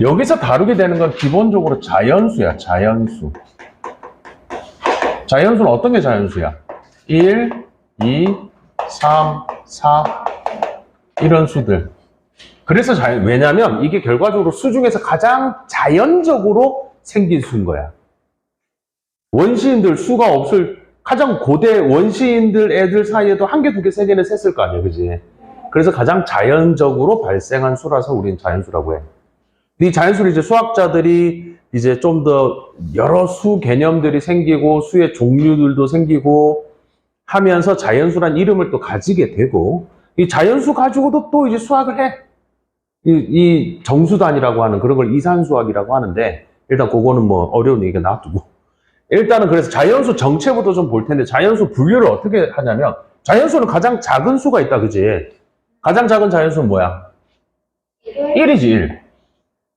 여기서 다루게 되는 건 기본적으로 자연수야, 자연수. 자연수는 어떤 게 자연수야? 1, 2, 3, 4 이런 수들. 그래서 왜냐면 이게 결과적으로 수 중에서 가장 자연적으로 생긴 수인 거야. 원시인들 수가 없을 가장 고대 원시인들 애들 사이에도 한 개, 두 개, 세 개는 셌을 거 아니야, 그지? 그래서 가장 자연적으로 발생한 수라서 우리는 자연수라고 해. 이 자연수를 이제 수학자들이 이제 좀 더 여러 수 개념들이 생기고 수의 종류들도 생기고 하면서 자연수란 이름을 또 가지게 되고 이 자연수 가지고도 또 이제 수학을 해. 이 정수단이라고 하는 그런 걸 이산수학이라고 하는데 일단 그거는 뭐 어려운 얘기가 놔두고 일단은 그래서 자연수 정체부터 좀 볼 텐데 자연수 분류를 어떻게 하냐면 자연수는 가장 작은 수가 있다, 그지? 가장 작은 자연수는 뭐야? 1이지, 1.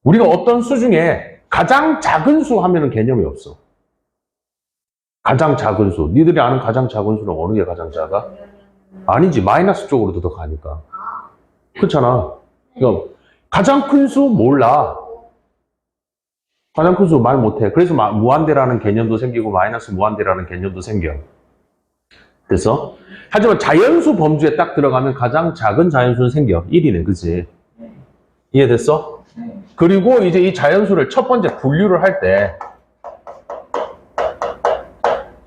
우리가 어떤 수 중에 가장 작은 수 하면은 개념이 없어. 가장 작은 수. 니들이 아는 가장 작은 수는 어느 게 가장 작아? 아니지. 마이너스 쪽으로 더 가니까. 그렇잖아. 그러니까 가장 큰 수 몰라. 가장 큰 수 말 못해. 그래서 무한대라는 개념도 생기고 마이너스 무한대라는 개념도 생겨. 그래서 하지만 자연수 범주에 딱 들어가면 가장 작은 자연수는 생겨. 1이네. 그치? 이해됐어? 그리고 이제 이 자연수를 첫 번째 분류를 할 때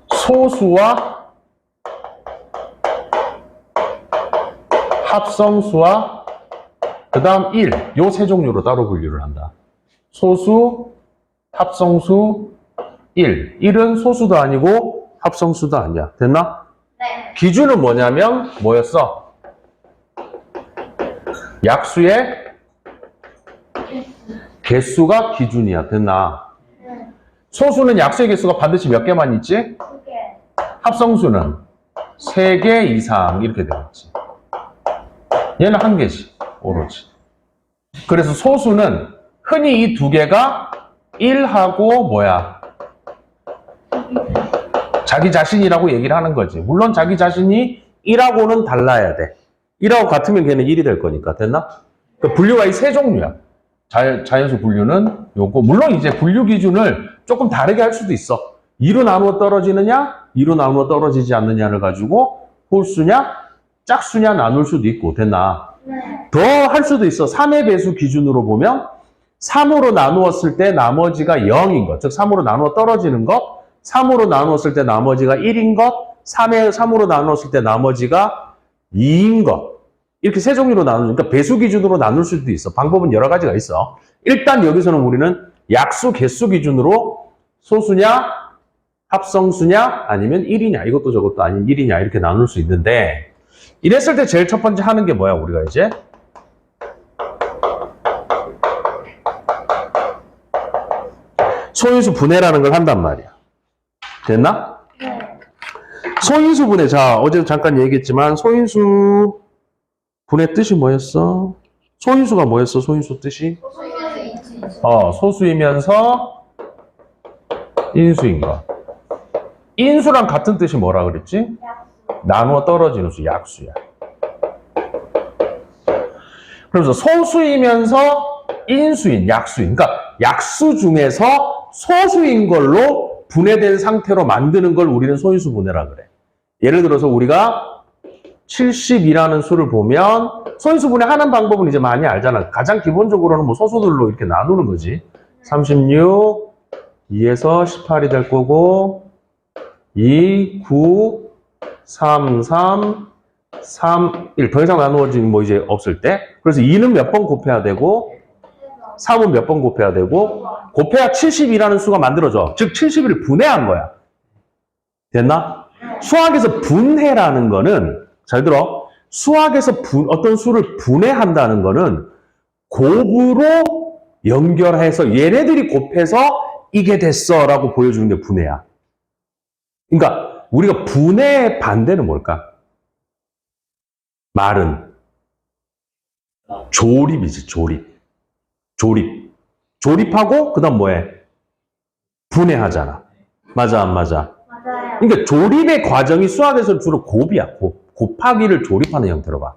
소수와 합성수와 그 다음 1, 요 세 종류로 따로 분류를 한다. 소수, 합성수, 1. 1은 소수도 아니고 합성수도 아니야. 됐나? 네. 기준은 뭐냐면 뭐였어? 약수의 개수가 기준이야. 됐나? 네. 소수는 약수의 개수가 반드시 몇 개만 있지? 2개. 합성수는 3개 이상 이렇게 되겠지. 얘는 1개지. 오로지. 그래서 소수는 흔히 이 두 개가 1하고 뭐야? 자기 자신이라고 얘기를 하는 거지. 물론 자기 자신이 1하고는 달라야 돼. 1하고 같으면 걔는 1이 될 거니까. 됐나? 그 분류가 이 세 종류야. 자연수 분류는 요거. 물론 이제 분류 기준을 조금 다르게 할 수도 있어. 2로 나누어 떨어지느냐, 2로 나누어 떨어지지 않느냐를 가지고 홀수냐, 짝수냐 나눌 수도 있고. 됐나? 네. 더 할 수도 있어. 3의 배수 기준으로 보면 3으로 나누었을 때 나머지가 0인 것. 즉 3으로 나누어 떨어지는 것. 3으로 나누었을 때 나머지가 1인 것. 3으로 나누었을 때 나머지가 2인 것. 이렇게 세 종류로 나누니까 배수 기준으로 나눌 수도 있어. 방법은 여러 가지가 있어. 일단 여기서는 우리는 약수, 개수 기준으로 소수냐, 합성수냐, 아니면 1이냐, 이것도 저것도 아닌 1이냐 이렇게 나눌 수 있는데 이랬을 때 제일 첫 번째 하는 게 뭐야, 우리가 이제? 소인수 분해라는 걸 한단 말이야. 됐나? 네. 소인수 분해. 자, 어제도 잠깐 얘기했지만 소인수 분해 뜻이 뭐였어? 소인수가 뭐였어? 소인수 뜻이? 소수이면서 인수인 거. 인수랑 같은 뜻이 뭐라 그랬지? 나누어 떨어지는 수, 약수야. 그래서 소수이면서 인수인, 약수인. 그러니까 약수 중에서 소수인 걸로 분해된 상태로 만드는 걸 우리는 소인수 분해라 그래. 예를 들어서 우리가 70이라는 수를 보면 소인수 분해하는 방법은 이제 많이 알잖아. 가장 기본적으로는 뭐 소수들로 이렇게 나누는 거지. 36, 2에서 18이 될 거고 2, 9, 3, 3, 3, 1. 더 이상 나누어지면 뭐 이제 없을 때. 그래서 2는 몇 번 곱해야 되고 3은 몇 번 곱해야 되고 곱해야 70이라는 수가 만들어져. 즉 70을 분해한 거야. 됐나? 수학에서 분해라는 거는 잘 들어. 수학에서 어떤 수를 분해한다는 거는 곱으로 연결해서 얘네들이 곱해서 이게 됐어 라고 보여주는 게 분해야. 그러니까 우리가 분해의 반대는 뭘까? 말은 조립이지. 조립하고 그 다음 뭐해? 분해하잖아. 맞아 안 맞아? 맞아요. 그러니까 조립의 과정이 수학에서 주로 곱이야. 곱하기를 조립하는 형태로 봐.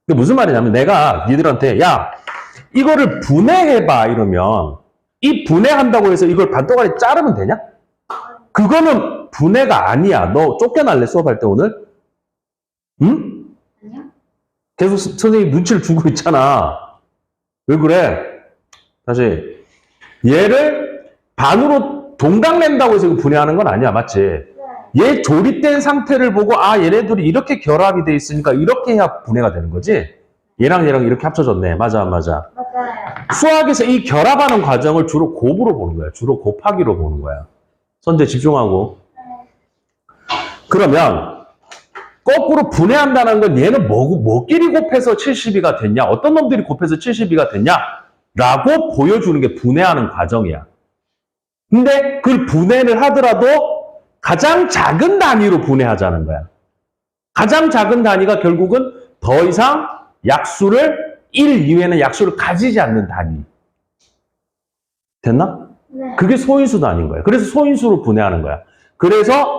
그게 무슨 말이냐면 내가 니들한테 야 이거를 분해해봐 이러면 이 분해한다고 해서 이걸 반도가리 자르면 되냐? 그거는 분해가 아니야. 너 쫓겨날래 수업할 때 오늘? 응? 아니요? 계속 선생님 눈치를 주고 있잖아. 왜 그래? 다시 얘를 반으로 동강 낸다고 해서 분해하는 건 아니야. 맞지? 네. 얘 조립된 상태를 보고 아 얘네들이 이렇게 결합이 돼 있으니까 이렇게 해야 분해가 되는 거지? 얘랑 얘랑 이렇게 합쳐졌네. 맞아. 맞아요. 수학에서 이 결합하는 과정을 주로 곱으로 보는 거야. 주로 곱하기로 보는 거야. 선제 집중하고. 그러면 거꾸로 분해한다는 건 얘는 뭐끼리 곱해서 72가 됐냐? 어떤 놈들이 곱해서 72가 됐냐? 라고 보여주는 게 분해하는 과정이야. 근데 그 분해를 하더라도 가장 작은 단위로 분해하자는 거야. 가장 작은 단위가 결국은 더 이상 약수를 1 이외에는 약수를 가지지 않는 단위. 됐나? 네. 그게 소인수 단위인 거야. 그래서 소인수로 분해하는 거야. 그래서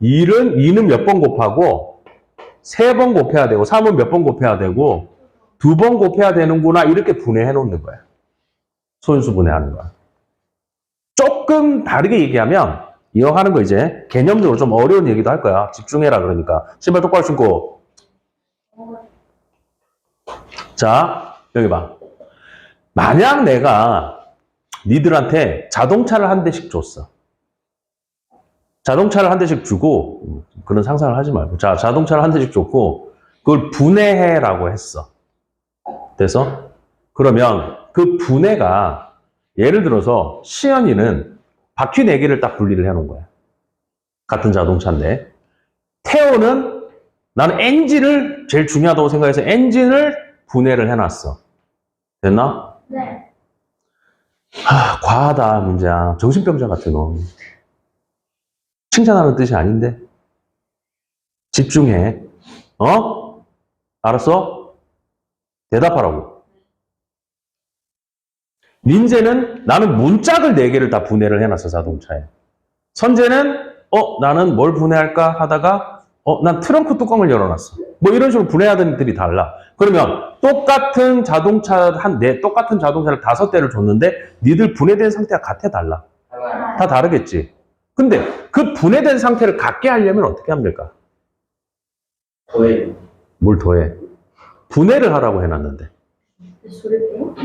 2는 몇 번 곱하고 3번 곱해야 되고 3은 몇 번 곱해야 되고 2번 곱해야 되는구나 이렇게 분해해 놓는 거야. 소인수 분해하는 거야. 조금 다르게 얘기하면 이거 하는 거 이제 개념적으로 좀 어려운 얘기도 할 거야. 집중해라 그러니까. 신발 똑바로 신고. 자, 여기 봐. 만약 내가 니들한테 자동차를 한 대씩 줬어. 자동차를 한 대씩 주고 그런 상상을 하지 말고 자 자동차를 한 대씩 줬고 그걸 분해해라고 했어. 돼서 그러면 그 분해가 예를 들어서 시연이는 바퀴 4개를 딱 분리를 해놓은 거야. 같은 자동차인데 태호는 나는 엔진을 제일 중요하다고 생각해서 엔진을 분해를 해놨어. 됐나? 네. 과하다 문제야. 정신병자 같아 너. 칭찬하는 뜻이 아닌데. 집중해. 알았어? 대답하라고. 민재는 나는 문짝을 4개를 다 분해를 해놨어 자동차에. 선재는 나는 뭘 분해할까 하다가 난 트렁크 뚜껑을 열어놨어. 뭐 이런 식으로 분해하던 애들이 달라. 그러면 똑같은 자동차를 5대를 줬는데 니들 분해된 상태가 같아 달라? 다 다르겠지. 근데 그 분해된 상태를 같게 하려면 어떻게 하면 될까? 더해요. 뭘 더해? 분해를 하라고 해놨는데. 소리요?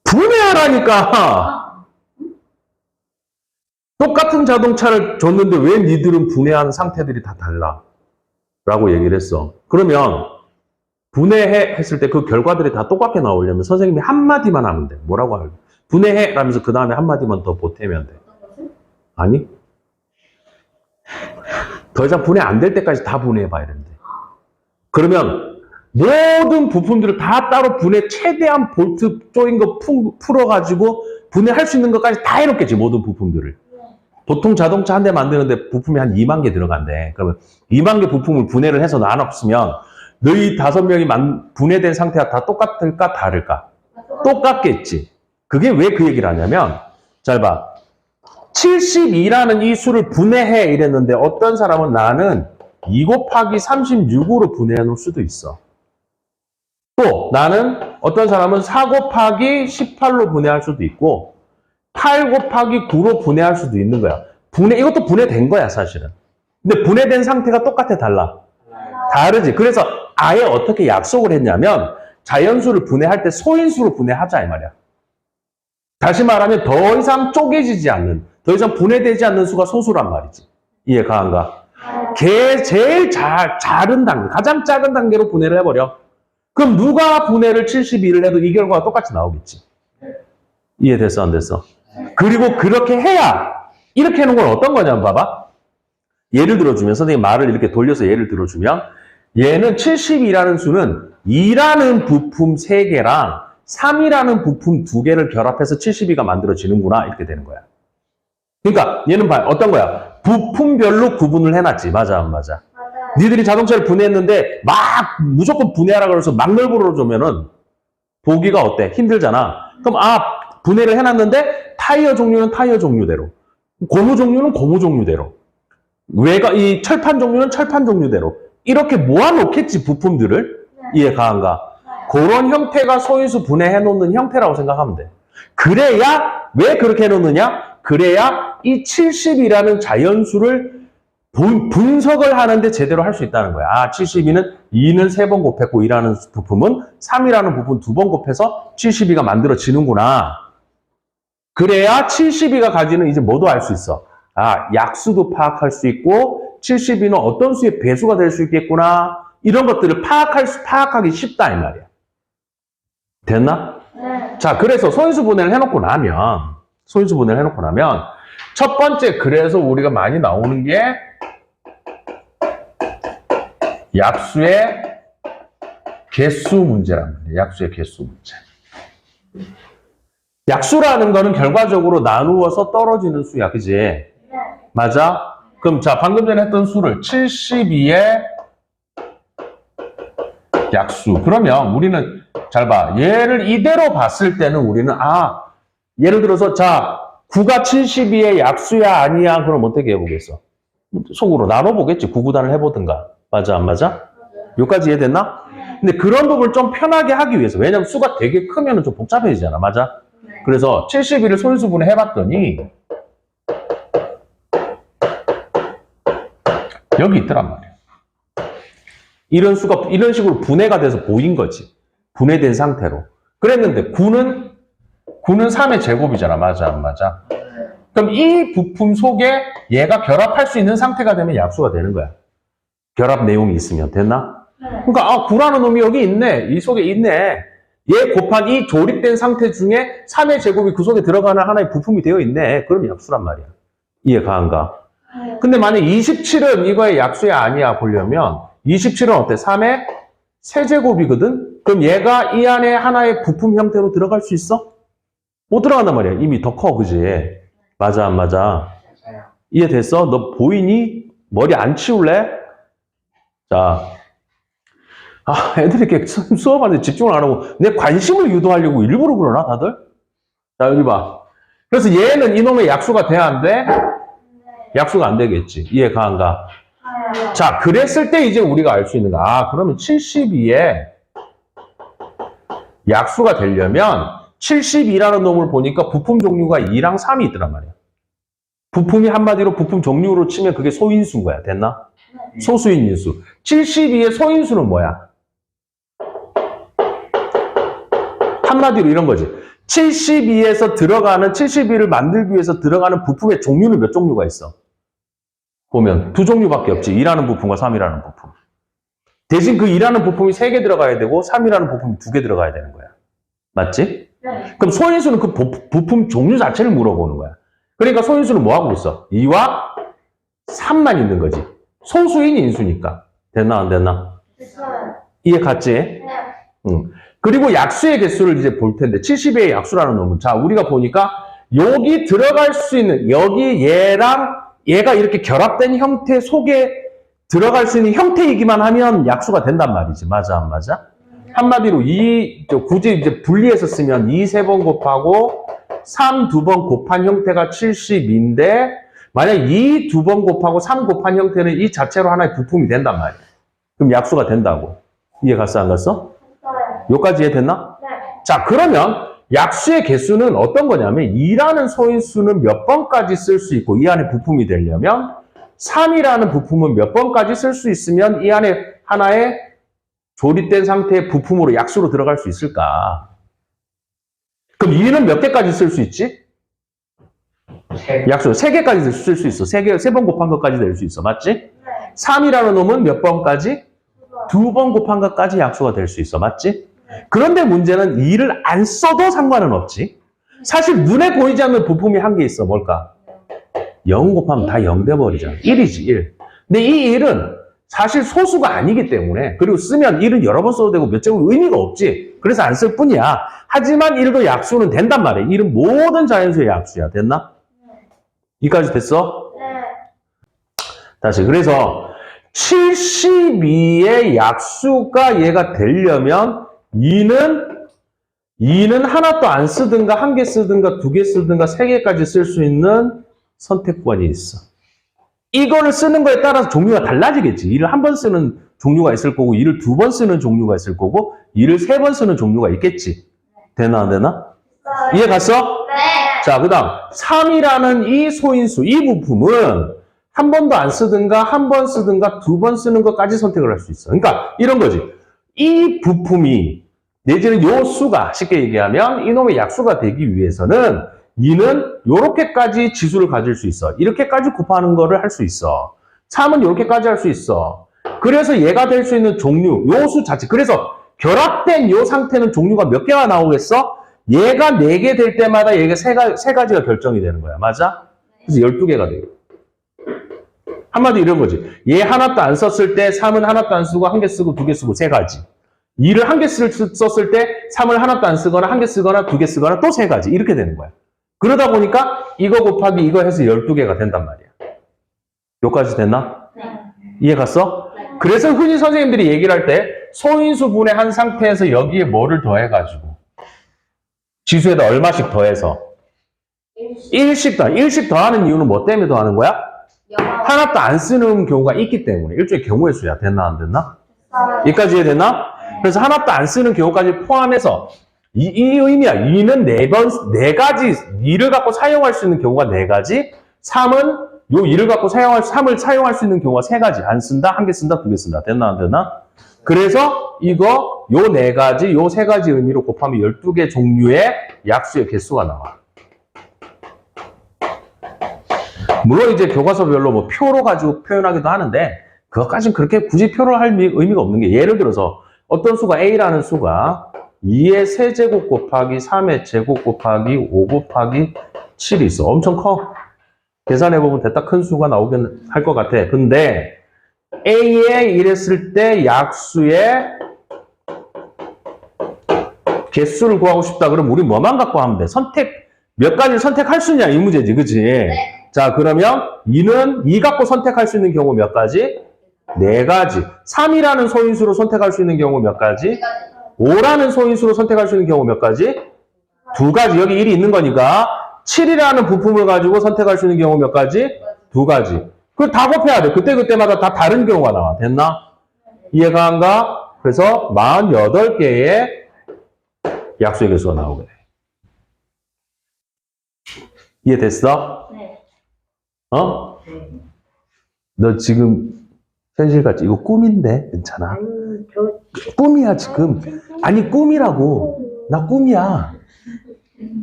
분해하라니까! 똑같은 자동차를 줬는데 왜 니들은 분해한 상태들이 다 달라? 라고 얘기를 했어. 그러면 분해했을 때 그 결과들이 다 똑같게 나오려면 선생님이 한마디만 하면 돼. 뭐라고 할까? 분해해! 라면서 그 다음에 한마디만 더 보태면 돼. 아니? 더 이상 분해 안 될 때까지 다 분해해봐야 되는데. 그러면 모든 부품들을 다 따로 분해, 최대한 볼트 쪼인 거 풀어가지고 분해할 수 있는 것까지 다 해놓겠지, 모든 부품들을. 보통 자동차 한 대 만드는데 부품이 한 2만 개 들어간대. 그러면 2만 개 부품을 분해를 해서 나눴으면 너희 5명이 분해된 상태가 다 똑같을까, 다를까? 똑같겠지. 그게 왜 그 얘기를 하냐면, 잘 봐. 72라는 이 수를 분해해 이랬는데 어떤 사람은 나는 2 곱하기 36으로 분해해 놓을 수도 있어. 또 나는 어떤 사람은 4 곱하기 18로 분해할 수도 있고 8 곱하기 9로 분해할 수도 있는 거야. 이것도 분해된 거야 사실은. 근데 분해된 상태가 똑같아 달라? 다르지. 그래서 아예 어떻게 약속을 했냐면 자연수를 분해할 때 소인수로 분해하자 이 말이야. 다시 말하면 더 이상 쪼개지지 않는, 더 이상 분해되지 않는 수가 소수란 말이지. 이해 가한가? 제일 작은 단계, 가장 작은 단계로 분해를 해버려. 그럼 누가 분해를 72를 해도 이 결과가 똑같이 나오겠지. 이해됐어 안 됐어? 그리고 그렇게 해야 이렇게 해놓은 건 어떤 거냐면 봐봐. 예를 들어주면 선생님 말을 이렇게 돌려서 예를 들어주면 얘는 72라는 수는 2라는 부품 3개랑 3이라는 부품 2개를 결합해서 72가 만들어지는구나 이렇게 되는 거야. 그러니까 얘는 어떤 거야? 부품별로 구분을 해놨지. 맞아 안 맞아? 맞아요. 니들이 자동차를 분해했는데 막 무조건 분해하라 그래서 막 넓어주면은 보기가 어때? 힘들잖아. 그럼 분해를 해놨는데 타이어 종류는 타이어 종류대로, 고무 종류는 고무 종류대로, 이 철판 종류는 철판 종류대로 이렇게 모아놓겠지 부품들을. 네. 이해 가한가? 네. 그런 형태가 소인수 분해해 놓는 형태라고 생각하면 돼. 그래야, 왜 그렇게 해 놓느냐? 그래야 이 70이라는 자연수를 분석을 하는데 제대로 할 수 있다는 거야. 아, 72는 2는 3번 곱했고 2라는 부품은 3이라는 부분 2번 곱해서 72가 만들어지는구나. 그래야 72가 가지는 이제 뭐도 알 수 있어. 아, 약수도 파악할 수 있고 72는 어떤 수의 배수가 될 수 있겠구나. 이런 것들을 파악하기 쉽다 이 말이야. 됐나? 네. 자, 그래서 소인수 분해를 해놓고 나면 첫 번째 그래서 우리가 많이 나오는 게 약수의 개수 문제란 말이에요. 약수의 개수 문제. 약수라는 거는 결과적으로 나누어서 떨어지는 수야. 그지? 네. 맞아? 그럼 자, 방금 전에 했던 수를 72의 약수. 그러면 우리는 잘 봐. 얘를 이대로 봤을 때는 우리는 예를 들어서 자, 9가 72의 약수야 아니야? 그럼 어떻게 해보겠어? 속으로 나눠보겠지. 9구단을 해보든가. 맞아 안 맞아? 여기까지 이해됐나? 근데 그런 부분을 좀 편하게 하기 위해서. 왜냐면 수가 되게 크면 좀 복잡해지잖아. 맞아? 그래서 72를 소인수분해 해봤더니 여기 있더란 말이야. 이런 수가 이런 식으로 분해가 돼서 보인 거지. 분해된 상태로. 그랬는데 9는 3의 제곱이잖아. 맞아 안 맞아? 그럼 이 부품 속에 얘가 결합할 수 있는 상태가 되면 약수가 되는 거야. 결합 내용이 있으면. 됐나? 그러니까 9라는 놈이 여기 있네. 이 속에 있네. 얘 곱한 이 조립된 상태 중에 3의 제곱이 그 속에 들어가는 하나의 부품이 되어 있네. 그럼 약수란 말이야. 이해 가한가? 근데 만약 27은 이거의 약수야 아니야 보려면 27은 어때? 3의 세제곱이거든? 그럼 얘가 이 안에 하나의 부품 형태로 들어갈 수 있어? 못 들어간단 말이야. 이미 더 커, 그지? 맞아, 안 맞아? 맞아요. 이해됐어? 너 보이니? 머리 안 치울래? 자. 애들이 이렇게 수업하는데 집중을 안 하고 내 관심을 유도하려고 일부러 그러나, 다들? 자, 여기 봐. 그래서 얘는 이놈의 약수가 돼야 안 돼? 약수가 안 되겠지. 이해 가한가? 자, 그랬을 때 이제 우리가 알 수 있는 거. 그러면 72에 약수가 되려면 72라는 놈을 보니까 부품 종류가 2랑 3이 있더란 말이야. 부품이 한마디로 부품 종류로 치면 그게 소인수인 거야. 됐나? 소수인 인수. 72의 소인수는 뭐야? 한마디로 이런 거지. 72에서 들어가는, 72를 만들기 위해서 들어가는 부품의 종류는 몇 종류가 있어? 보면 두 종류밖에 없지. 2라는 부품과 3이라는 부품. 대신 그 2라는 부품이 3개 들어가야 되고 3이라는 부품이 2개 들어가야 되는 거야. 맞지? 네. 그럼 소인수는 그 부품 종류 자체를 물어보는 거야. 그러니까 소인수는 뭐 하고 있어? 2와 3만 있는 거지. 소수인 인수니까. 됐나 안 됐나? 됐어요. 이해 갔지? 네. 응. 그리고 약수의 개수를 이제 볼 텐데 70의 약수라는 놈은 자 우리가 보니까 여기 들어갈 수 있는 여기 얘랑 얘가 이렇게 결합된 형태 속에 들어갈 수 있는 형태이기만 하면 약수가 된단 말이지. 맞아 안 맞아? 한마디로 굳이 이제 분리해서 쓰면 2 3번 곱하고 3 2번 곱한 형태가 70인데 만약 2 2번 곱하고 3 곱한 형태는 이 자체로 하나의 부품이 된단 말이야. 그럼 약수가 된다고. 이해 갔어 안 갔어? 됐어요. 여기까지 이해됐나? 네. 자, 그러면 약수의 개수는 어떤 거냐면 2라는 소인수는 몇 번까지 쓸 수 있고 이 안에 부품이 되려면 3이라는 부품은 몇 번까지 쓸 수 있으면 이 안에 하나의 조립된 상태의 부품으로 약수로 들어갈 수 있을까? 그럼 2는 몇 개까지 쓸 수 있지? 약수 3개까지 쓸 수 있어. 3번 곱한 것까지 낼 수 있어. 맞지? 네. 3이라는 놈은 몇 번까지? 2번 곱한 것까지 약수가 될 수 있어. 맞지? 그런데 문제는 2를 안 써도 상관은 없지. 사실 눈에 보이지 않는 부품이 한 개 있어. 뭘까? 0 곱하면 다 0 돼버리잖아. 1이지 1. 근데 이 1은 사실 소수가 아니기 때문에 그리고 쓰면 1은 여러 번 써도 되고 몇 제곱 의미가 없지. 그래서 안 쓸 뿐이야. 하지만 1도 약수는 된단 말이야. 1은 모든 자연수의 약수야. 됐나? 이까지 됐어? 네. 다시. 그래서 72의 약수가 얘가 되려면 2는 하나도 안 쓰든가 1개 쓰든가 2개 쓰든가 3개까지 쓸 수 있는 선택권이 있어. 이거를 쓰는 거에 따라서 종류가 달라지겠지. 2를 한 번 쓰는 종류가 있을 거고 2를 2번 쓰는 종류가 있을 거고 2를 3번 쓰는 종류가 있겠지. 되나 안 되나? 이해 갔어? 네. 자, 그 다음 3이라는 이 소인수, 이 부품은 한 번도 안 쓰든가 한 번 쓰든가 2번 쓰는 것까지 선택을 할 수 있어. 그러니까 이런 거지. 이 부품이 내지는 요 수가 쉽게 얘기하면 이놈의 약수가 되기 위해서는 2는 요렇게까지 지수를 가질 수 있어. 이렇게까지 곱하는 거를 할 수 있어. 3은 요렇게까지 할 수 있어. 그래서 얘가 될 수 있는 종류, 요 수 자체. 그래서 결합된 요 상태는 종류가 몇 개가 나오겠어? 얘가 4개 될 때마다 얘가 세 가지가 결정이 되는 거야. 맞아? 그래서 12개가 되겠다. 한마디 이런 거지. 얘 하나도 안 썼을 때 3은 하나도 안 쓰고 1개 쓰고 2개 쓰고 3가지. 2를 1개 썼을 때 3을 하나도 안 쓰거나 1개 쓰거나 2개 쓰거나 또 3가지. 이렇게 되는 거야. 그러다 보니까 이거 곱하기 이거 해서 12개가 된단 말이야. 여기까지 됐나? 네. 이해 갔어? 네. 그래서 흔히 선생님들이 얘기를 할 때 소인수 분해한 상태에서 여기에 뭐를 더해가지고 지수에다 얼마씩 더해서 1씩 더하는 이유는 뭐 때문에 더하는 거야? 하나도 안 쓰는 경우가 있기 때문에 일종의 경우의 수야. 됐나 안 됐나? 여기까지 이해됐나? 그래서 하나도 안 쓰는 경우까지 포함해서 이 의미야. 2는 4가지 2를 갖고 사용할 수 있는 경우가 4가지 3은 요 2를 갖고 3을 사용할 수 있는 경우가 3가지. 안 쓴다, 1개 쓴다, 2개 쓴다. 됐나 안 됐나? 그래서 이거 요 4가지, 요 3가지 의미로 곱하면 12개 종류의 약수의 개수가 나와. 물론 이제 교과서별로 뭐 표로 가지고 표현하기도 하는데 그것까지는 그렇게 굳이 표로 할 의미가 없는 게 예를 들어서 어떤 수가 A라는 수가 2의 세제곱 곱하기 3의 제곱 곱하기 5 곱하기 7이 있어. 엄청 커. 계산해보면 대따 큰 수가 나오긴 할 것 같아. 근데 A에 이랬을 때 약수의 개수를 구하고 싶다. 그럼 우리 뭐만 갖고 하면 돼? 몇 가지를 선택할 수 있냐 이 문제지. 그치? 네. 자, 그러면 2는 2 갖고 선택할 수 있는 경우 몇 가지? 4가지. 3이라는 소인수로 선택할 수 있는 경우 몇 가지? 5라는 소인수로 선택할 수 있는 경우 몇 가지? 2가지. 여기 1이 있는 거니까 7이라는 부품을 가지고 선택할 수 있는 경우 몇 가지? 2가지. 그걸 다 곱해야 돼. 그때마다 다 다른 경우가 나와. 됐나? 이해가 안 가? 그래서 48개의 약수의 개수가 나오게 돼. 이해됐어? 네. 어? 너 지금 현실 같지? 이거 꿈인데 괜찮아? 꿈이야 지금. 아니 꿈이라고. 나 꿈이야.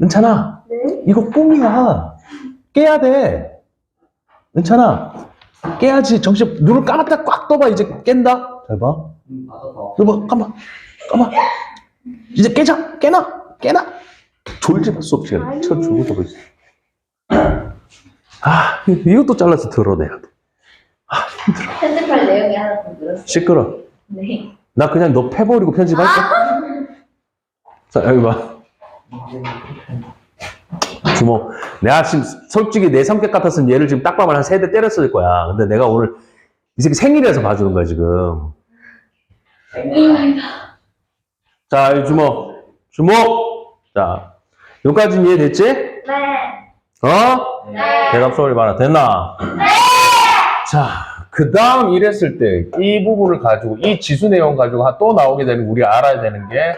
괜찮아? 이거 꿈이야. 깨야 돼. 괜찮아? 깨야지. 정신 눈을 감았다 꽉 떠봐. 이제 깬다. 잘 봐. 여보 감아. 이제 깨자. 깨나. 졸지 마. 수업 시간에 쳐주고 저거 있어. 이것도 잘라서 드러내야 돼. 힘들어. 편집할 내용이 하나 더 늘었어요. 시끄러. 네. 나 그냥 너 패버리고 편집할게. 자, 여기 봐. 주모. 내가 지금 솔직히 내 성격 같았으면 얘를 지금 딱 봐면 한 3대 때렸을 거야. 근데 내가 오늘 이 새끼 생일이라서 봐주는 거야, 지금. 자, 이 주모. 자, 여기까지는 이해됐지? 네. 어? 네. 대답 소리 봐라. 됐나? 네! 자, 그 다음 이랬을 때 이 부분을 가지고 이 지수 내용 가지고 또 나오게 되는 우리 알아야 되는 게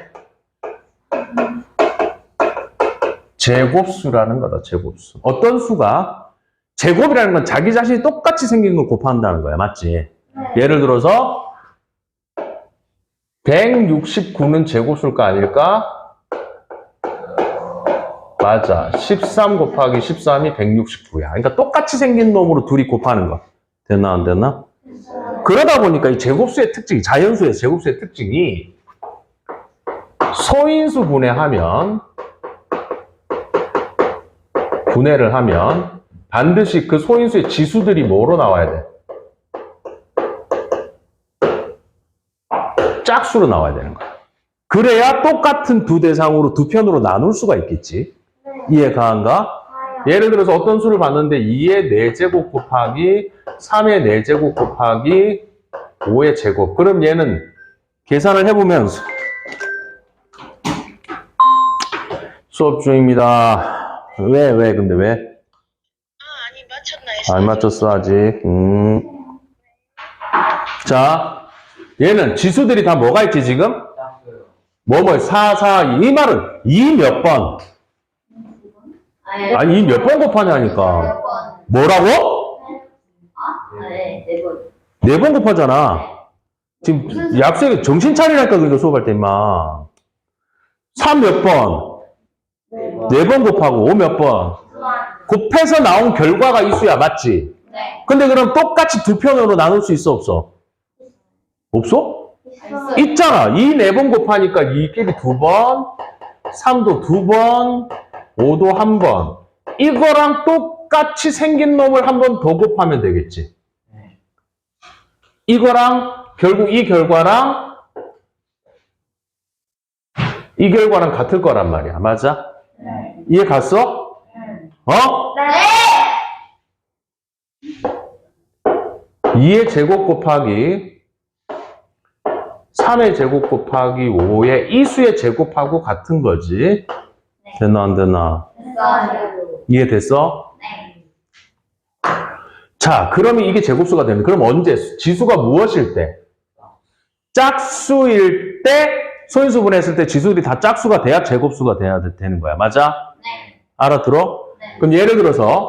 제곱수라는 거다. 제곱수. 어떤 수가 제곱이라는 건 자기 자신이 똑같이 생긴 걸 곱한다는 거야. 맞지? 예를 들어서 169는 제곱수일까 아닐까? 맞아. 13 곱하기 13이 169야. 그러니까 똑같이 생긴 놈으로 둘이 곱하는 거. 됐나 안 됐나? 그러다 보니까 이 제곱수의 특징이, 자연수의 제곱수의 특징이 소인수 분해를 하면 반드시 그 소인수의 지수들이 뭐로 나와야 돼? 짝수로 나와야 되는 거야. 그래야 똑같은 두 대상으로 두 편으로 나눌 수가 있겠지. 이해가 안 가? 예를 들어서 어떤 수를 봤는데 2의 4제곱 곱하기 3의 4제곱 곱하기 5의 제곱. 그럼 얘는 계산을 해보면 수업 중입니다. 근데 왜? 아니 맞췄나 했어. 안 맞췄어 아직. 자, 얘는 지수들이 다 뭐가 있지, 지금? 짝수요. 뭐뭐, 4, 4, 2. 이 말은 2 몇 번? 아니, 2 몇 번 곱하냐니까. 몇 번? 뭐라고? 네, 네 번. 4번 곱하잖아. 지금 약속에 정신 차리라니까, 그러니까 수업할 때, 임마. 3 몇 번? 4번 곱하고 5 몇 번? 곱해서 나온 결과가 이 수야, 맞지? 네. 근데 그럼 똑같이 두 편으로 나눌 수 있어, 없어? 없어? 있어요. 있잖아. 이 4번 곱하니까 이끼리 2번, 3도 2번, 5도 1번. 이거랑 똑같이 생긴 놈을 한 번 더 곱하면 되겠지. 이거랑 결국 이 결과랑 이 결과랑 같을 거란 말이야. 맞아? 네. 이해 갔어? 어? 네. 2의 제곱 곱하기 3의 제곱 곱하기 5의 이 수의 제곱하고 같은 거지. 됐나 안 됐나? 됐어요. 이해됐어? 네. 자, 그러면 이게 제곱수가 되는. 그럼 언제? 지수가 무엇일 때? 짝수일 때, 소인수분했을 때 지수들이 다 짝수가 돼야 제곱수가 돼야 되는 거야. 맞아? 네. 알아들어? 네. 그럼 예를 들어서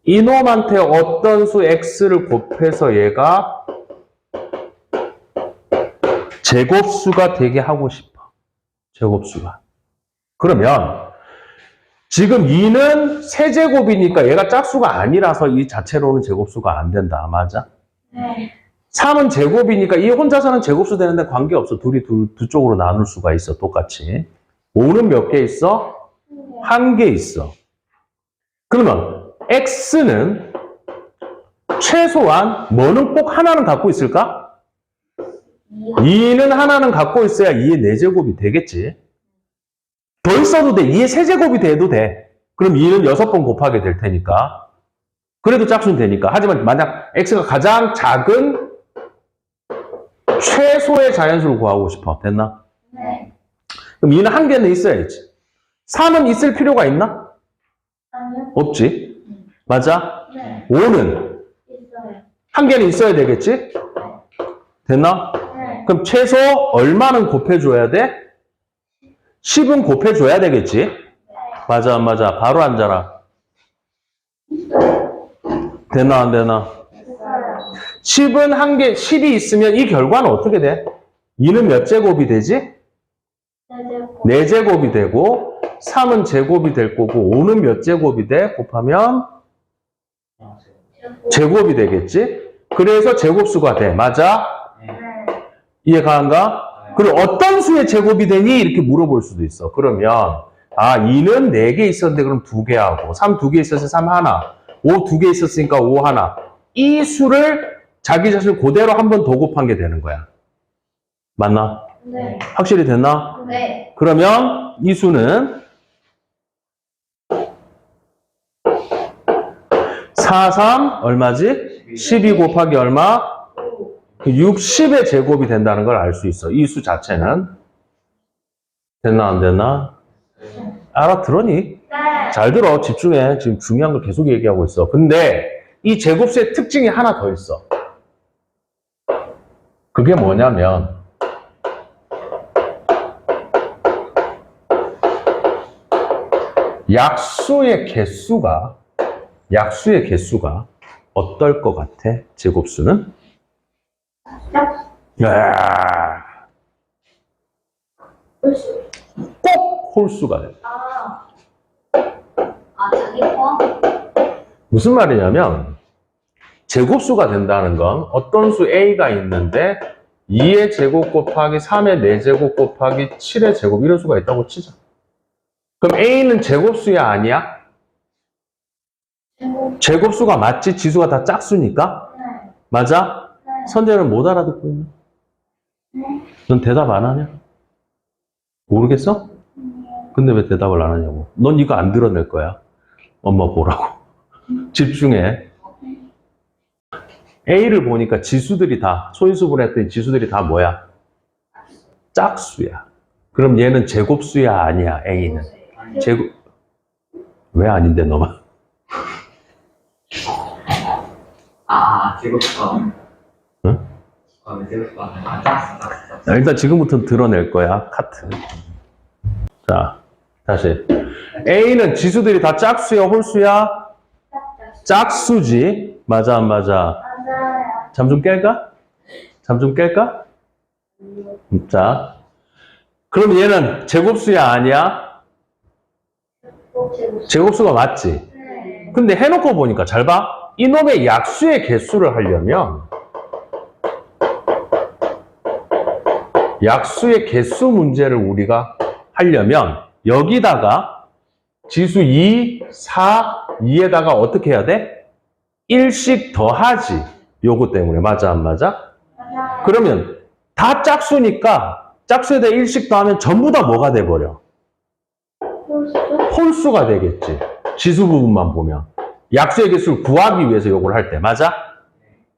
이놈한테 어떤 수 x를 곱해서 얘가 제곱수가 되게 하고 싶어. 제곱수가. 그러면 지금 2는 세제곱이니까 얘가 짝수가 아니라서 이 자체로는 제곱수가 안 된다. 맞아? 네. 3은 제곱이니까 이 혼자서는 제곱수 되는데 관계없어. 둘이 두 쪽으로 나눌 수가 있어. 똑같이. 5는 몇 개 있어? 1개 있어. 그러면 x는 최소한 뭐는 꼭 하나는 갖고 있을까? 2는 하나는 갖고 있어야 2의 4제곱이 되겠지. 더 있어도 돼. 2의 세제곱이 돼도 돼. 그럼 2는 6번 곱하게 될 테니까. 그래도 짝수는 되니까. 하지만 만약 x가 가장 작은 최소의 자연수를 구하고 싶어. 됐나? 네. 그럼 2는 1개는 있어야지. 3은 있을 필요가 있나? 아니요. 없지. 맞아? 네. 5는 있어요. 1개는 있어야 되겠지? 됐나? 네. 그럼 최소 얼마는 곱해줘야 돼? 10은 곱해줘야 되겠지? 맞아, 안 맞아. 바로 앉아라. 되나, 안 되나? 있어요. 10은 1개, 10이 있으면 이 결과는 어떻게 돼? 2는 몇 제곱이 되지? 세제곱. 4제곱이 되고, 3은 제곱이 될 거고, 5는 몇 제곱이 돼? 곱하면 제곱이 되겠지? 그래서 제곱수가 돼. 맞아? 네. 이해가 안 가? 그리고 어떤 수의 제곱이 되니? 이렇게 물어볼 수도 있어. 그러면, 2는 4개 있었는데 그럼 2개 하고, 3 2개 있었으니 3 하나, 5 2개 있었으니까 5 하나. 이 수를 자기 자신을 그대로 한 번 더 곱한 게 되는 거야. 맞나? 네. 확실히 됐나? 네. 그러면 이 수는 4, 3 얼마지? 12 곱하기 얼마? 60의 제곱이 된다는 걸 알 수 있어. 이 수 자체는. 됐나 안 됐나? 알아들었니? 네. 잘 들어. 집중해. 지금 중요한 걸 계속 얘기하고 있어. 근데 이 제곱수의 특징이 하나 더 있어. 그게 뭐냐면 약수의 개수가 어떨 것 같아? 제곱수는? 야, 꼭 홀수가 돼. 자기 포? 무슨 말이냐면 제곱수가 된다는 건 어떤 수 A가 있는데 2의 제곱 곱하기 3의 4제곱 곱하기 7의 제곱 이런 수가 있다고 치자. 그럼 A는 제곱수야 아니야? 제곱수가 맞지? 지수가 다 짝수니까? 네. 맞아? 네. 선재는 못 알아듣고 있나? 넌 대답 안 하냐? 모르겠어? 근데 왜 대답을 안 하냐고. 넌 이거 안 드러낼 거야. 엄마 보라고. 집중해. A를 보니까 지수들이 다, 소인수분했더니 지수들이 다 뭐야? 짝수야. 그럼 얘는 제곱수야 아니야, A는? 제곱, 왜 아닌데 너만? 제곱수가. 응? 왜 제곱수가? 짝수. 일단 지금부터 드러낼 거야, 카트. 자, 다시. A는 지수들이 다 짝수야, 홀수야? 짝수지. 맞아, 안 맞아? 맞아요. 잠 좀 깰까? 잠 좀 깰까? 자. 그럼 얘는 제곱수야, 아니야? 제곱수가 맞지? 네. 근데 해놓고 보니까 잘 봐. 이놈의 약수의 개수를 하려면 약수의 개수 문제를 우리가 하려면 여기다가 지수 2, 4, 2에다가 어떻게 해야 돼? 1씩 더하지. 요거 때문에. 맞아, 안 맞아? 맞아요. 그러면 다 짝수니까 짝수에다 1씩 더하면 전부 다 뭐가 돼버려? 홀수가 되겠지. 지수 부분만 보면. 약수의 개수를 구하기 위해서 요걸 할 때. 맞아?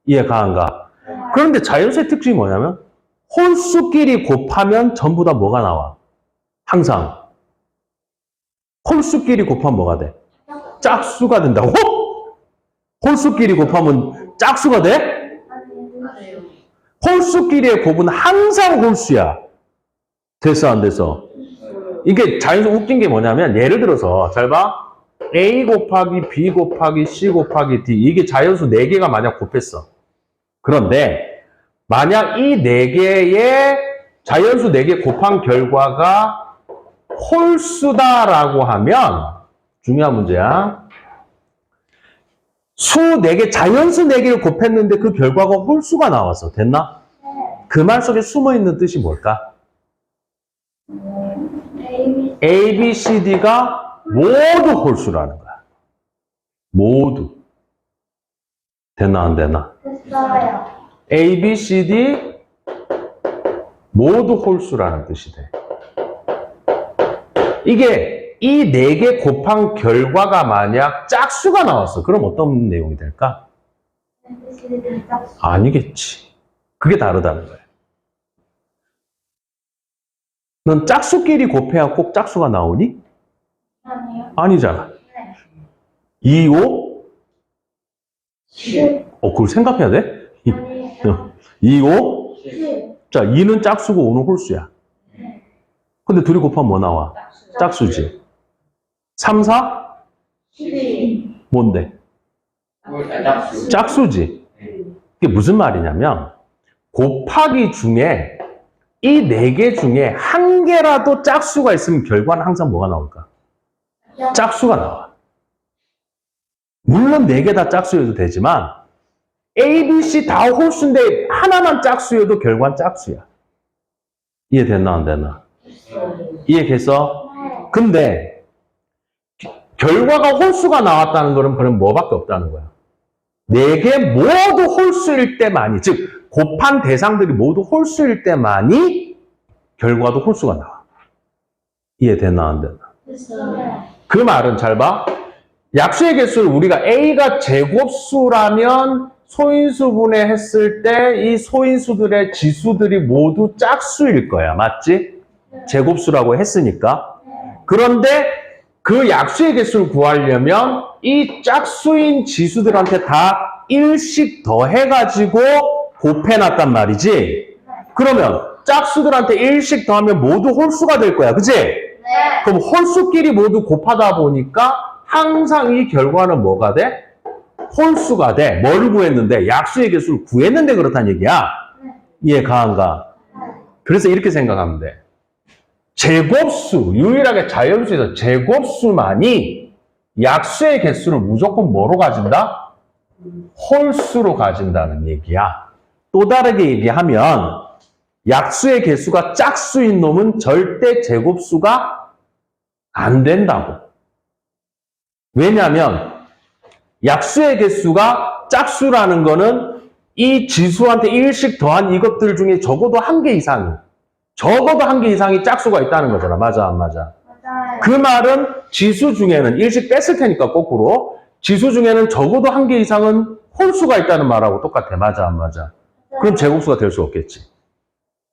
이해가 안 가? 그런데 자연수의 특징이 뭐냐면 홀수끼리 곱하면 전부 다 뭐가 나와? 항상. 홀수끼리 곱하면 뭐가 돼? 짝수가 된다고? 홀수끼리 곱하면 짝수가 돼? 아니요. 홀수끼리의 곱은 항상 홀수야. 됐어, 안 됐어? 이게 자연수 웃긴 게 뭐냐면 예를 들어서 잘 봐. A 곱하기 B 곱하기 C 곱하기 D 이게 자연수 4개가 만약 곱했어. 그런데 만약 이 4개의 자연수 4개 곱한 결과가 홀수다라고 하면 중요한 문제야. 수 4개, 자연수 4개를 곱했는데 그 결과가 홀수가 나왔어. 됐나? 그 말 속에 숨어있는 뜻이 뭘까? A, B, C, D가 모두 홀수라는 거야. 모두. 됐나 안 되나? 됐어요. A, B, C, D 모두 홀수라는 뜻이 돼. 이게 이 4개 곱한 결과가 만약 짝수가 나왔어. 그럼 어떤 내용이 될까? 아니겠지. 그게 다르다는 거야. 넌 짝수끼리 곱해야 꼭 짝수가 나오니? 아니요. 아니잖아. 네. 2, 5? 10. 그걸 생각해야 돼? 아니에요. 2, 5? 10. 자, 2는 짝수고 5는 홀수야. 근데 둘이 곱하면 뭐 나와? 짝수지. 3, 4? 12. 뭔데? 짝수. 짝수지. 이게 무슨 말이냐면 곱하기 중에 이 4개 중에 한 개라도 짝수가 있으면 결과는 항상 뭐가 나올까? 짝수가 나와. 물론 4개 다 짝수여도 되지만 A, B, C 다 홀수인데 하나만 짝수여도 결과는 짝수야. 이해됐나 안 됐나? 이해됐어? 근데 결과가 홀수가 나왔다는 거는 그럼 뭐밖에 없다는 거야. 4개 모두 홀수일 때만이, 즉 곱한 대상들이 모두 홀수일 때만이 결과도 홀수가 나와. 이해됐나 안 됐나? 됐어요. 그 말은 잘 봐. 약수의 개수를 우리가 A가 제곱수라면 소인수분해 했을 때 이 소인수들의 지수들이 모두 짝수일 거야. 맞지? 제곱수라고 했으니까. 그런데 그 약수의 개수를 구하려면 이 짝수인 지수들한테 다 1씩 더해가지고 곱해놨단 말이지. 그러면 짝수들한테 1씩 더하면 모두 홀수가 될 거야. 그치? 네. 그럼 홀수끼리 모두 곱하다 보니까 항상 이 결과는 뭐가 돼? 홀수가 돼. 뭐를 구했는데? 약수의 개수를 구했는데 그렇다는 얘기야. 이해가 안 가? 그래서 이렇게 생각하면 돼. 제곱수, 유일하게 자연수에서 제곱수만이 약수의 개수를 무조건 뭐로 가진다? 홀수로 가진다는 얘기야. 또 다르게 얘기하면 약수의 개수가 짝수인 놈은 절대 제곱수가 안 된다고. 왜냐하면 약수의 개수가 짝수라는 거는 이 지수한테 1씩 더한 이것들 중에 적어도 한 개 이상이 짝수가 있다는 거잖아. 맞아, 안 맞아? 맞아요. 그 말은 지수 중에는 1씩 뺐을 테니까 거꾸로 지수 중에는 적어도 한 개 이상은 홀수가 있다는 말하고 똑같아. 맞아, 안 맞아? 그럼 제곱수가 될 수 없겠지.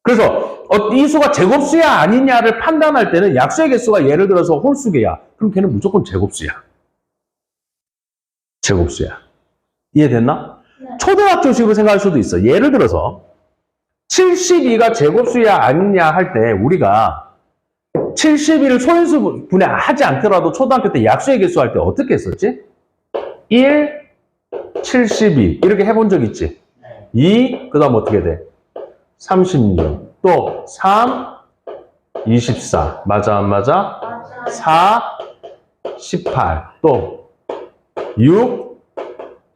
그래서 이 수가 제곱수야 아니냐를 판단할 때는 약수의 개수가 예를 들어서 홀수개야. 그럼 걔는 무조건 제곱수야. 제곱수야. 이해됐나? 초등학교식으로 생각할 수도 있어. 예를 들어서 72가 제곱수야 아니냐 할 때 우리가 72를 소인수 분해하지 않더라도 초등학교 때 약수의 개수 할 때 어떻게 했었지? 1, 72 이렇게 해본 적 있지? 2, 그 다음 어떻게 돼? 36, 또 3, 24 맞아 안 맞아? 맞아요. 4, 18, 또 6,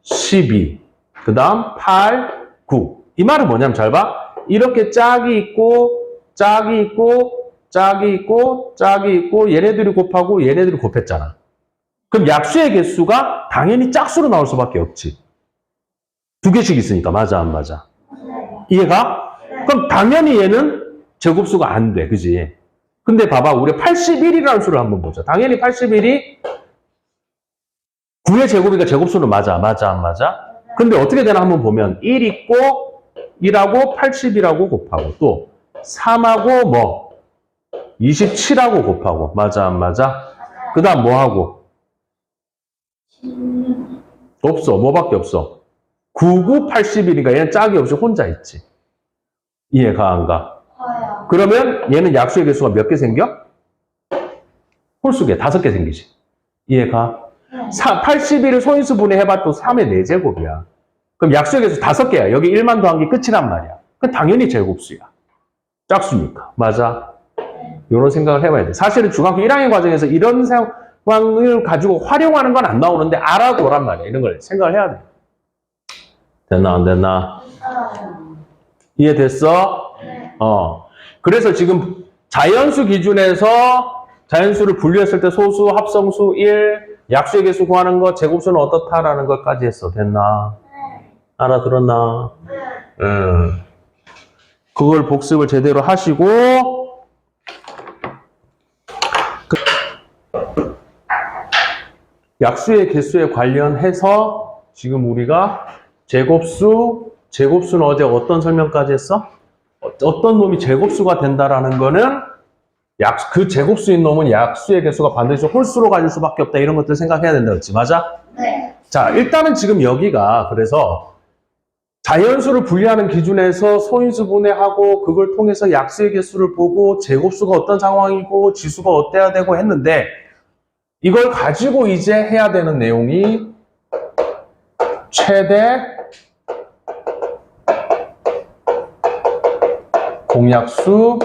12, 그 다음 8, 9. 이 말은 뭐냐면 잘 봐. 이렇게 짝이 있고, 짝이 있고, 짝이 있고, 짝이 있고, 얘네들이 곱하고 얘네들이 곱했잖아. 그럼 약수의 개수가 당연히 짝수로 나올 수밖에 없지. 두 개씩 있으니까. 맞아 안 맞아? 이해가? 그럼 당연히 얘는 제곱수가 안 돼. 그지? 근데 봐봐. 우리 81이라는 수를 한번 보자. 당연히 81이 9의 제곱이니까 제곱수는 맞아. 맞아 안 맞아? 근데 어떻게 되나 한번 보면 1 있고 1하고 80이라고 곱하고 또 3하고 뭐 27하고 곱하고 맞아 안 맞아? 그 다음 뭐 하고? 없어. 뭐밖에 없어? 99, 81이니까 얘는 짝이 없이 혼자 있지. 이해가 안 가? 커요. 그러면 얘는 약수의 개수가 몇 개 생겨? 홀수개 5개 생기지. 이해가? 81을 소인수 분해해봐도 3의 4제곱이야. 그럼 약수의 개수 5개야. 여기 1만 더한 게 끝이란 말이야. 그 당연히 제곱수야. 짝수니까. 맞아? 이런 생각을 해봐야 돼. 사실은 중학교 1학년 과정에서 이런 상황을 가지고 활용하는 건 안 나오는데 알아보란 말이야. 이런 걸 생각을 해야 돼. 됐나 안 됐나? 이해됐어? 그래서 지금 자연수 기준에서 자연수를 분류했을 때 소수, 합성수 1, 약수의 개수 구하는 거, 제곱수는 어떻다라는 것까지 했어. 됐나? 알아들었나? 그걸 복습을 제대로 하시고 약수의 개수에 관련해서 지금 우리가 제곱수는 어제 어떤 설명까지 했어? 어떤 놈이 제곱수가 된다라는 거는 그 제곱수인 놈은 약수의 개수가 반드시 홀수로 가질 수밖에 없다. 이런 것들 생각해야 된다. 그렇지? 맞아? 네. 자, 일단은 지금 여기가 그래서 자연수를 분리하는 기준에서 소인수 분해하고 그걸 통해서 약수의 개수를 보고 제곱수가 어떤 상황이고 지수가 어때야 되고 했는데 이걸 가지고 이제 해야 되는 내용이 최대 공약수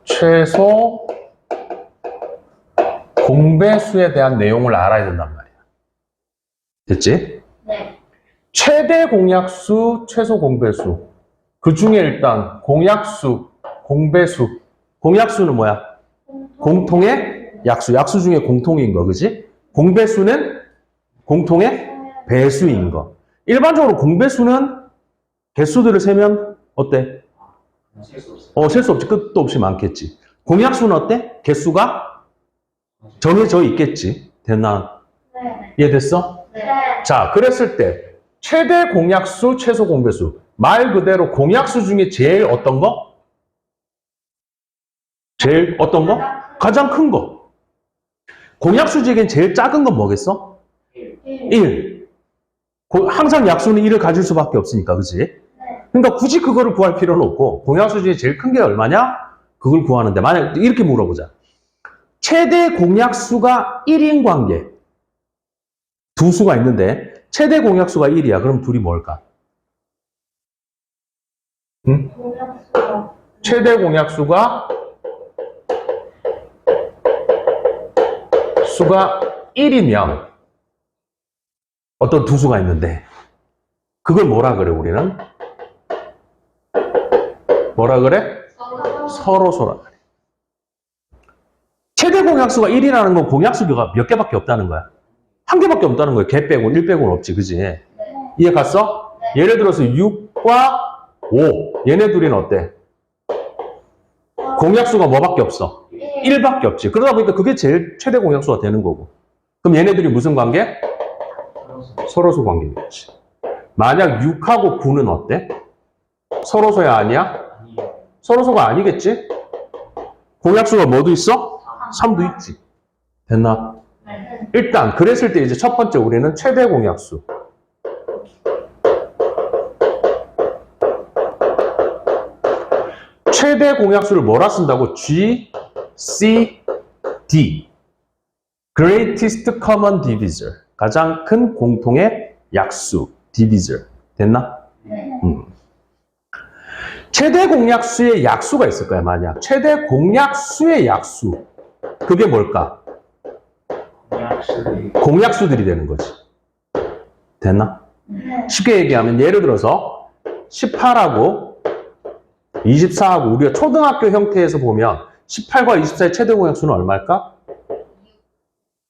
최소 공배수에 대한 내용을 알아야 된단 말이야. 됐지? 네. 최대 공약수, 최소 공배수. 그 중에 일단 공약수, 공배수. 공약수는 뭐야? 공통의 약수. 약수 중에 공통인 거, 그지? 공배수는 공통의 배수인 거. 일반적으로 공배수는 개수들을 세면 어때? 셀 수 없지. 끝도 없이 많겠지. 공약수는 어때? 개수가 정해져 있겠지. 됐나? 네. 이해됐어? 네. 자, 그랬을 때 최대 공약수, 최소 공배수. 말 그대로 공약수 중에 제일 어떤 거? 제일 어떤 거? 가장 큰 거. 공약수 중엔 제일 작은 건 뭐겠어? 1. 항상 약수는 1을 가질 수밖에 없으니까, 그지? 그러니까 굳이 그거를 구할 필요는 없고 공약수 중에 제일 큰 게 얼마냐? 그걸 구하는데 만약 이렇게 물어보자. 최대 공약수가 1인 관계. 두 수가 있는데 최대 공약수가 1이야. 그럼 둘이 뭘까? 응? 공약수가 최대 공약수가 수가 1이면 어떤 두 수가 있는데 그걸 뭐라 그래 우리는? 뭐라 그래? 서로소라 그래. 최대 공약수가 1이라는 건 공약수가 몇 개밖에 없다는 거야. 한 개밖에 없다는 거야. 개 빼고 1 빼고는 없지. 그지? 네. 이해 갔어? 네. 예를 들어서 6과 5 얘네 둘이는 어때? 공약수가 뭐밖에 없어? 1밖에 없지. 그러다 보니까 그게 제일 최대 공약수가 되는 거고. 그럼 얘네들이 무슨 관계? 서로소 관계겠지. 만약 6하고 9는 어때? 서로소야 아니야? 서로소가 아니겠지? 공약수가 뭐도 있어? 3도 있지. 됐나? 네. 일단 그랬을 때 이제 첫 번째 우리는 최대 공약수. 최대 공약수를 뭐라 쓴다고? G, C, D. Greatest Common Divisor. 가장 큰 공통의 약수. Divisor. 됐나? 네. 최대 공약수의 약수가 있을 거야, 만약. 최대 공약수의 약수. 그게 뭘까? 약수들이 공약수들이 되는 거지. 됐나? 네. 쉽게 얘기하면 예를 들어서 18하고 24하고 우리가 초등학교 형태에서 보면 18과 24의 최대 공약수는 얼마일까?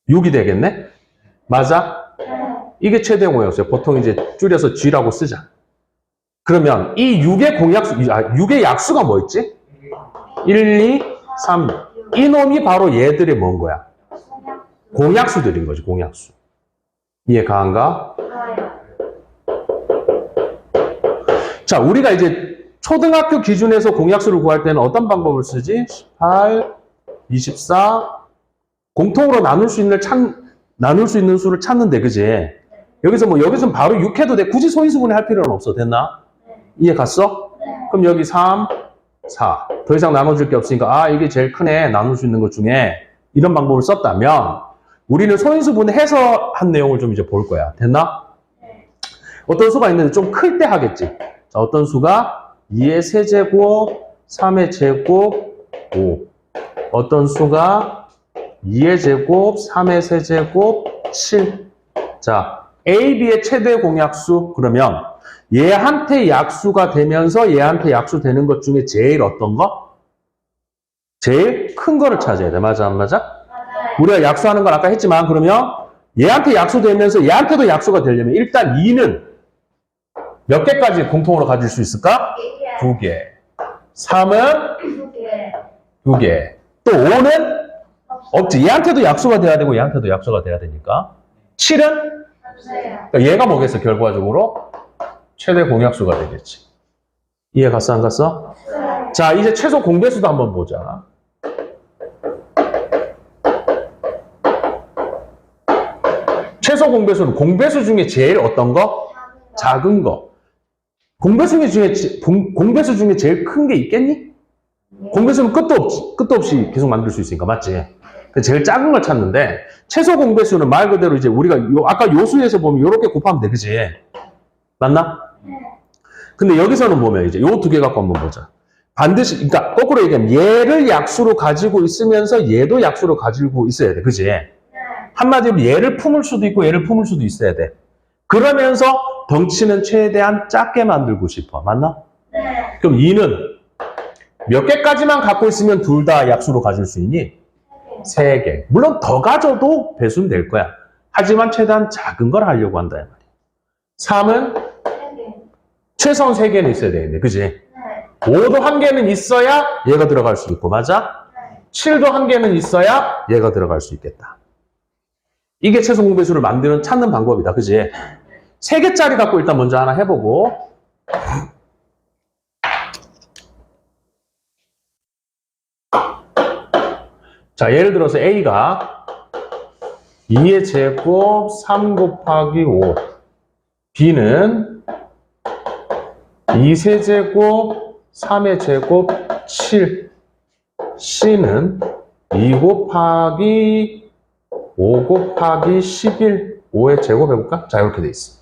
6이 되겠네? 맞아? 네. 이게 최대 공약수예요. 보통 이제 줄여서 G라고 쓰자. 그러면 이 6의 공약수, 6의 약수가 뭐 있지? 1, 2, 3. 이놈이 바로 얘들이 뭔 거야? 공약수들인 거지, 공약수. 이해 가한가? 가요. 자, 우리가 이제 초등학교 기준에서 공약수를 구할 때는 어떤 방법을 쓰지? 18, 24, 공통으로 나눌 수 있는 수를 찾는데, 그지? 여기서는 바로 6 해도 돼. 굳이 소인수분해 할 필요는 없어. 됐나? 이해 갔어? 네. 그럼 여기 3, 4. 더 이상 나눠줄 게 없으니까, 이게 제일 크네. 나눌 수 있는 것 중에. 이런 방법을 썼다면, 우리는 소인수분해해서 한 내용을 좀 이제 볼 거야. 됐나? 네. 어떤 수가 있는데 좀 클 때 하겠지. 자, 어떤 수가 2의 세제곱, 3의 제곱, 5. 어떤 수가 2의 제곱, 3의 세제곱, 7. 자, A, B의 최대 공약수. 그러면 얘한테 약수가 되면서 얘한테 약수 되는 것 중에 제일 어떤 거? 제일 큰 거를 찾아야 돼. 맞아, 안 맞아? 맞아요. 우리가 약수하는 걸 아까 했지만 그러면 얘한테 약수되면서 얘한테도 약수가 되려면 일단 2는 몇 개까지 공통으로 가질 수 있을까? 2개. 3은 2개. 2개. 또 5는 없지. 얘한테도 약수가 돼야 되고 얘한테도 약수가 돼야 되니까. 7은 없어요. 그러니까 얘가 뭐겠어? 결과적으로 최대 공약수가 되겠지. 이해 갔어? 안 갔어? 없어요. 자, 이제 최소 공배수도 한번 보자. 최소 공배수는 공배수 중에 제일 어떤 거? 작은 거. 공배수 중에 제일 큰 게 있겠니? 공배수는 끝도 없이 계속 만들 수 있으니까, 맞지? 제일 작은 걸 찾는데, 최소 공배수는 말 그대로 이제 우리가 아까 요수에서 보면 이렇게 곱하면 돼, 그지? 맞나? 근데 여기서는 보면 이제 요 두 개 갖고 한번 보자. 반드시, 그러니까 거꾸로 얘기하면 얘를 약수로 가지고 있으면서 얘도 약수로 가지고 있어야 돼, 그지? 한마디로 얘를 품을 수도 있고 얘를 품을 수도 있어야 돼. 그러면서 덩치는 최대한 작게 만들고 싶어. 맞나? 네. 그럼 2는 몇 개까지만 갖고 있으면 둘 다 약수로 가질 수 있니? 3개. 물론 더 가져도 배수는 될 거야. 하지만 최대한 작은 걸 하려고 한다. 이 말이야. 3은 3개. 최소한 3개는 있어야 되겠네. 그지? 네. 5도 1개는 있어야 얘가 들어갈 수 있고, 맞아? 7도 1개는 있어야 얘가 들어갈 수 있겠다. 이게 최소 공배수를 찾는 방법이다. 그지? 3개짜리 갖고 일단 먼저 하나 해보고. 자, 예를 들어서 A가 2의 제곱 3 곱하기 5. B는 2세제곱 3의 제곱 7. C는 2 곱하기 5 곱하기 11. 5의 제곱 해볼까? 자, 이렇게 돼 있어.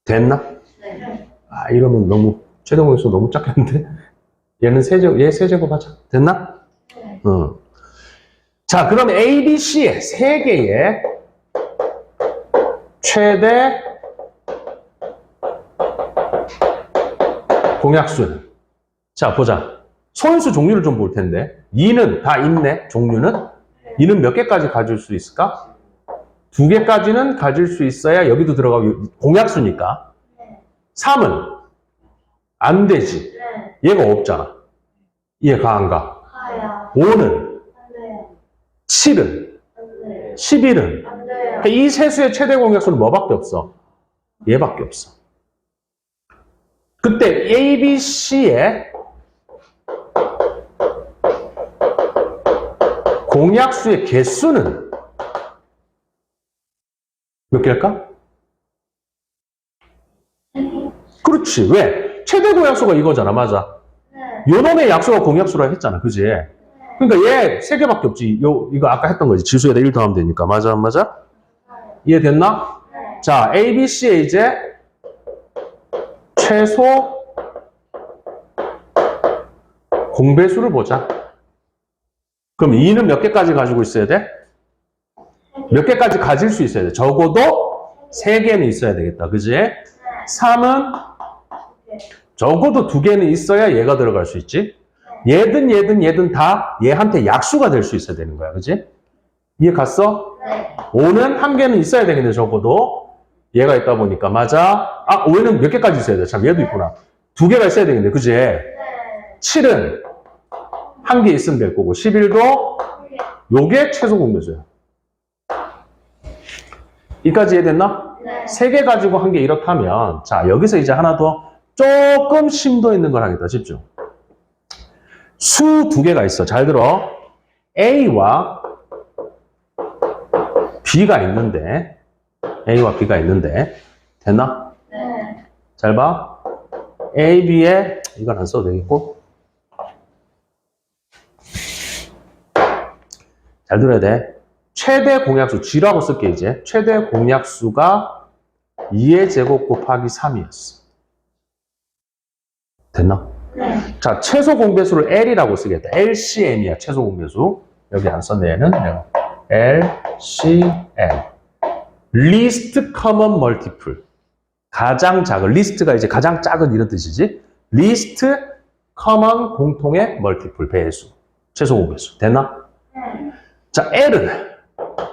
됐나? 네. 이러면 너무, 최대 공약수 너무 작겠는데? 얘 세제곱 하자. 됐나? 네. 응. 자, 그럼 A, B, C의 3개의 최대 공약수는. 자, 보자. 소인수 종류를 좀 볼 텐데. 2는 다 있네, 종류는. 2는 몇 개까지 가질 수 있을까? 2개까지는 가질 수 있어야 여기도 들어가고, 공약수니까. 3은 안 되지. 네. 얘가 없잖아. 이해가 안 가? 가요. 5는, 안 돼요. 7은, 안 돼요. 11은. 안 돼요. 이 세수의 최대 공약수는 뭐밖에 없어? 얘밖에 없어. 그때 A, B, C의 공약수의 개수는 몇 개일까? 그렇지. 왜? 최대 공약수가 이거잖아. 맞아. 네. 요 놈의 약수가 공약수라 했잖아. 그지? 그러니까 얘 3개밖에 없지. 이거 아까 했던 거지. 지수에다 1 더하면 되니까. 맞아, 안 맞아? 이해됐나? 네. 자, A, B, C에 이제 최소 공배수를 보자. 그럼 2는 몇 개까지 가지고 있어야 돼? 몇 개까지 가질 수 있어야 돼? 적어도 3개는 있어야 되겠다. 그지? 3은 적어도 2개는 있어야 얘가 들어갈 수 있지. 얘든 다 얘한테 약수가 될 수 있어야 되는 거야. 그지? 이해 갔어? 네. 5는 1개는 있어야 되겠네. 적어도 얘가 있다 보니까. 맞아? 아, 5에는 몇 개까지 있어야 돼? 참, 얘도 있구나. 2개가 있어야 되겠네. 그지? 네. 7은 1개 있으면 될 거고 11도 요게 최소 공배수야. 이까지 이해됐나? 네. 3개 가지고 1개 이렇다면 자, 여기서 이제 하나 더 조금 심도 있는 걸 하겠다. 집중. 수 2개가 있어. 잘 들어. A와 B가 있는데 A와 B가 있는데 됐나? 네. 잘 봐. A, B에 이건 안 써도 되겠고 잘 들어야 돼. 최대 공약수 G라고 쓸게 이제. 최대 공약수가 2의 제곱 곱하기 3이었어. 됐나? 네. 자, 최소 공배수를 L이라고 쓰겠다. LCM이야, 최소 공배수. 여기 안 썼네, 얘는. LCM. Least Common Multiple. 가장 작은, 리스트가 이제 가장 작은 이런 뜻이지. Least Common 공통의 Multiple, 배수. 최소 공배수. 됐나? 네. 자, L은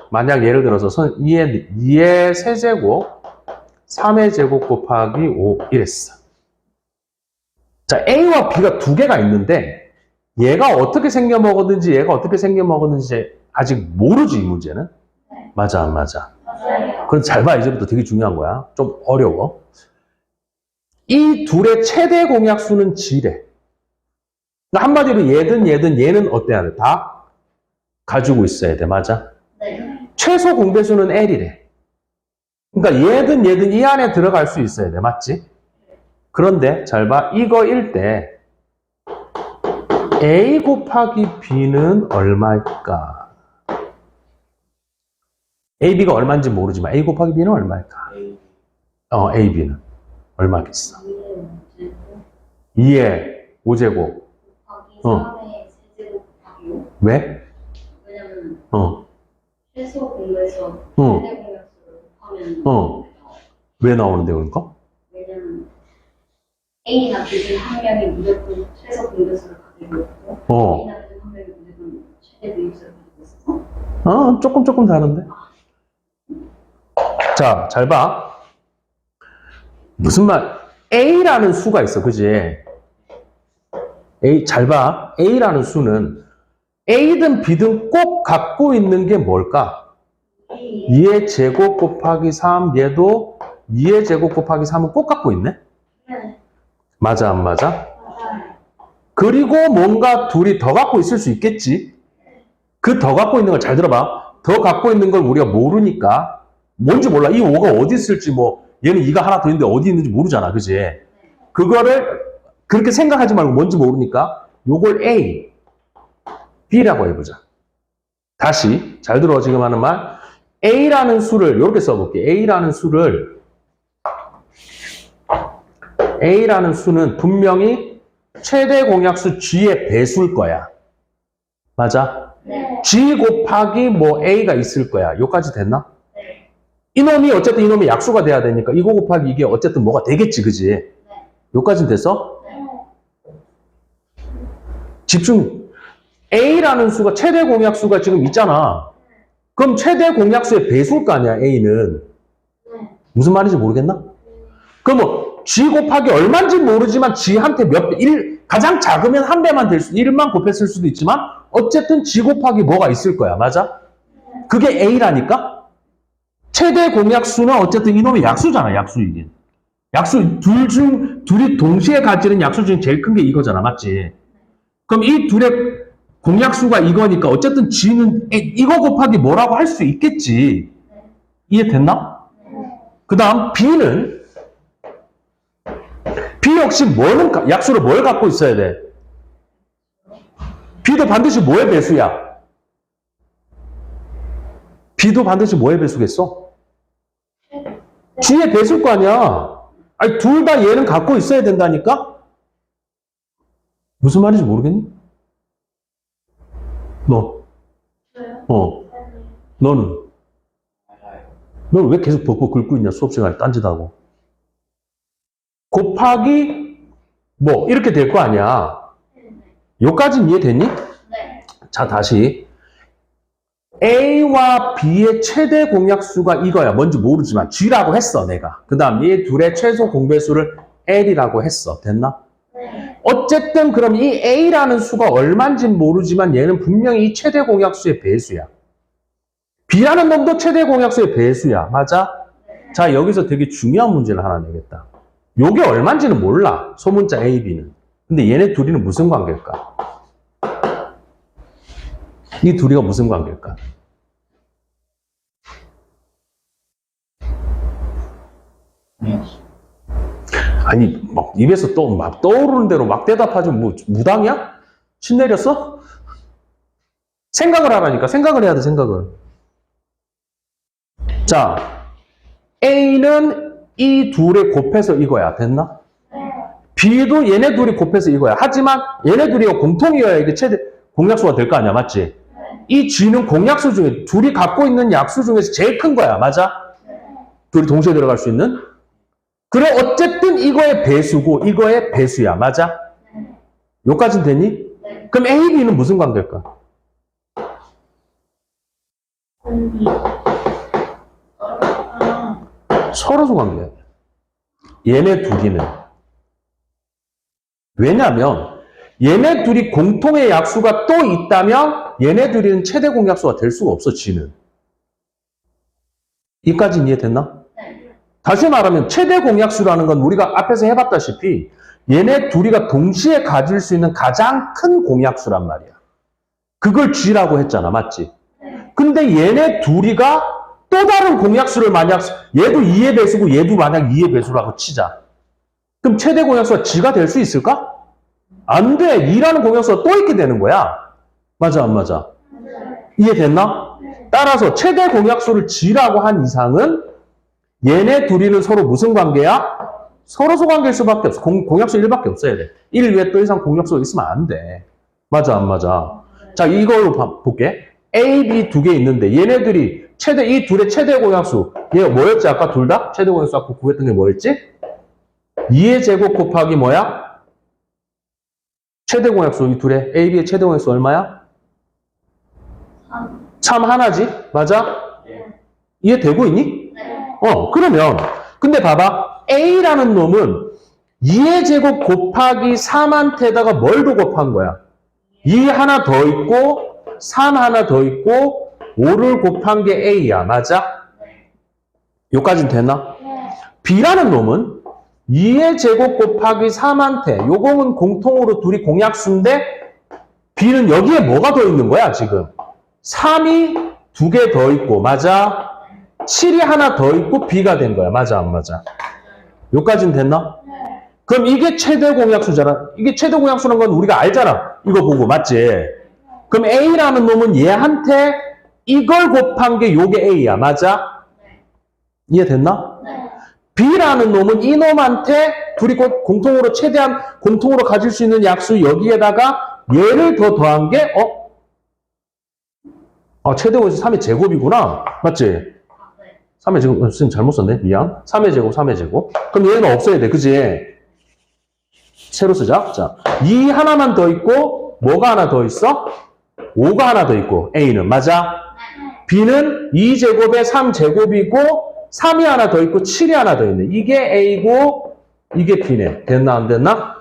만약 예를 들어서 2의 세제곱, 3의 제곱 곱하기 5 이랬어. 자, A와 B가 2개가 있는데 얘가 어떻게 생겨먹었는지 얘가 어떻게 생겨먹었는지 아직 모르지, 이 문제는. 맞아, 안 맞아? 맞아요. 그럼 잘 봐, 이제부터 되게 중요한 거야. 좀 어려워. 이 둘의 최대 공약수는 G래. 그러니까 한마디로 얘는 어때야 돼? 다 가지고 있어야 돼. 맞아? 네. 최소 공배수는 L이래. 그러니까 얘든 이 안에 들어갈 수 있어야 돼. 맞지? 그런데 잘 봐. 이거일 때 A 곱하기 B는 얼마일까? A, B가 얼마인지 모르지만 A 곱하기 B는 얼마일까? A, B는 얼마겠어? 2의 5제곱. 곱하기 어. 3의 세제곱 곱하기 5. 왜? 왜냐면 어. 최소 공배수 어. 최대 공배수를 곱하면 어. 왜 나오는데, 그러니까? 왜냐면 A나 B중 한 명이 무조건 최소 공배수를 가지고 있고 어. A나 B중 한 명이 무조건 최대 공배수를 가지고 있어서 조금 다른데? 자, 잘 봐. 무슨 말? A라는 수가 있어, 그지? 잘 봐. A라는 수는 A든 B든 꼭 갖고 있는 게 뭘까? 2의 제곱 곱하기 3, 얘도 2의 제곱 곱하기 3은 꼭 갖고 있네? 네. 맞아, 안 맞아? 맞아요. 그리고 뭔가 둘이 더 갖고 있을 수 있겠지? 그 더 갖고 있는 걸 잘 들어봐. 더 갖고 있는 걸 우리가 모르니까 뭔지 몰라. 이 5가 어디 있을지 얘는 2가 하나 더 있는데 어디 있는지 모르잖아. 그지? 그거를 그렇게 생각하지 말고 뭔지 모르니까 요걸 A, B라고 해보자. 다시 잘 들어 지금 하는 말. A라는 수를 이렇게 써볼게. A라는 수는 분명히 최대 공약수 G의 배수일 거야. 맞아? 네. G 곱하기 A가 있을 거야. 요까지 됐나? 네. 이놈이 약수가 돼야 되니까 이거 곱하기 이게 어쨌든 뭐가 되겠지, 그지? 네. 요까지는 됐어? 네. 집중. A라는 수가 최대 공약수가 지금 있잖아. 그럼 최대 공약수의 배수일 거 아니야, A는. 네. 무슨 말인지 모르겠나? 그러면 G 곱하기 얼마인지 모르지만 G한테 가장 작으면 한 배만 될 1만 곱했을 수도 있지만 어쨌든 G 곱하기 뭐가 있을 거야. 맞아? 그게 A라니까? 최대 공약수는 어쨌든 이놈의 약수잖아, 약수 이게. 약수, 둘이 동시에 가지는 약수 중에 제일 큰 게 이거잖아, 맞지? 그럼 이 둘의 공약수가 이거니까 어쨌든 G는 이거 곱하기 뭐라고 할 수 있겠지. 이해됐나? 그 다음 B 역시 약수를 뭘 갖고 있어야 돼? B도 반드시 뭐의 배수야? B도 반드시 뭐의 배수겠어? G의 배수일 거 아니야. 아니, 둘 다 얘는 갖고 있어야 된다니까? 무슨 말인지 모르겠니? 너. 너는? 너는 왜 계속 벅벅 긁고 있냐? 수업 시간에 딴짓하고. 곱하기 뭐 이렇게 될 거 아니야. 요까지는 이해됐니? 네. 자, 다시. A와 B의 최대 공약수가 이거야. 뭔지 모르지만 G라고 했어, 내가. 그 다음 얘 둘의 최소 공배수를 L이라고 했어. 됐나? 네. 어쨌든 그럼 이 A라는 수가 얼마인지는 모르지만 얘는 분명히 이 최대 공약수의 배수야. B라는 놈도 최대 공약수의 배수야. 맞아? 자, 여기서 되게 중요한 문제를 하나 내겠다. 요게 얼마인지는 몰라. 소문자 A, B는. 근데 얘네 둘이는 무슨 관계일까? 이 둘이가 무슨 관계일까? 아니, 막 입에서 또 막 떠오르는 대로 막 대답하지 뭐 무당이야? 신 내렸어? 생각을 하라니까. 생각을 해야 돼, 생각을. 자, A는 이 둘의 곱해서 이거야. 됐나? B도 얘네 둘이 곱해서 이거야. 하지만 얘네 둘이 공통이어야 이게 최대 공약수가 될 거 아니야. 맞지? 이 G는 공약수 중에 둘이 갖고 있는 약수 중에서 제일 큰 거야. 맞아? 둘이 동시에 들어갈 수 있는? 그래, 어쨌든 이거의 배수고 이거의 배수야. 맞아? 요까진 되니? 그럼 A, B는 무슨 관계일까? 서로서 관계야. 얘네 둘이는. 왜냐면 얘네 둘이 공통의 약수가 또 있다면 얘네 둘이는 최대 공약수가 될 수가 없어, G는. 이까지는 이해됐나? 다시 말하면 최대 공약수라는 건 우리가 앞에서 해봤다시피 얘네 둘이가 동시에 가질 수 있는 가장 큰 공약수란 말이야. 그걸 G라고 했잖아. 맞지? 근데 얘네 둘이가 또 다른 공약수를 만약 얘도 2의 배수고 얘도 만약 2의 배수라고 치자. 그럼 최대 공약수가 G가 될 수 있을까? 안 돼. 2라는 공약수가 또 있게 되는 거야. 맞아, 안 맞아? 이해됐나? 따라서 최대 공약수를 G라고 한 이상은 얘네 둘이는 서로 무슨 관계야? 서로서 관계일 수밖에 없어. 공약수 1밖에 없어야 돼. 1 위에 또 이상 공약수가 있으면 안 돼. 맞아, 안 맞아? 자, 이걸로 볼게. A, B 두 개 있는데 얘네들이 이 둘의 최대 공약수. 얘 뭐였지? 아까 둘 다? 최대 공약수 아까 구했던 게 뭐였지? 2의 제곱 곱하기 뭐야? 최대 공약수. 이 둘의 A, B의 최대 공약수 얼마야? 3 하나지? 맞아? 이해되고 있니? 그러면 근데 봐봐. A라는 놈은 2의 제곱 곱하기 3한테다가 뭘 더 곱한 거야? 2 하나 더 있고 3 하나 더 있고 5를 곱한 게 A야. 맞아? 요까진 됐나? B라는 놈은 2의 제곱 곱하기 3한테 요거는 공통으로 둘이 공약수인데 B는 여기에 뭐가 더 있는 거야 지금? 3이 두 개 더 있고 맞아? 7이 하나 더 있고 B가 된 거야. 맞아, 안 맞아? 요까진 됐나? 그럼 이게 최대 공약수잖아. 이게 최대 공약수라는 건 우리가 알잖아. 이거 보고, 맞지? 그럼 A라는 놈은 얘한테 이걸 곱한 게 요게 A야. 맞아? 이해됐나? B라는 놈은 이 놈한테 둘이 공통으로 최대한 공통으로 가질 수 있는 약수 여기에다가 얘를 더 더한 게 최대 공약수 3의 제곱이구나. 맞지? 3의 제곱, 선생님 잘못 썼네. 미안. 3의 제곱, 3의 제곱. 그럼 얘는 없어야 돼. 그지? 새로 쓰자. 자, 2 하나만 더 있고, 뭐가 하나 더 있어? 5가 하나 더 있고, A는. 맞아? B는 2제곱에 3제곱이고, 3이 하나 더 있고, 7이 하나 더 있네. 이게 A고, 이게 B네. 됐나, 안 됐나?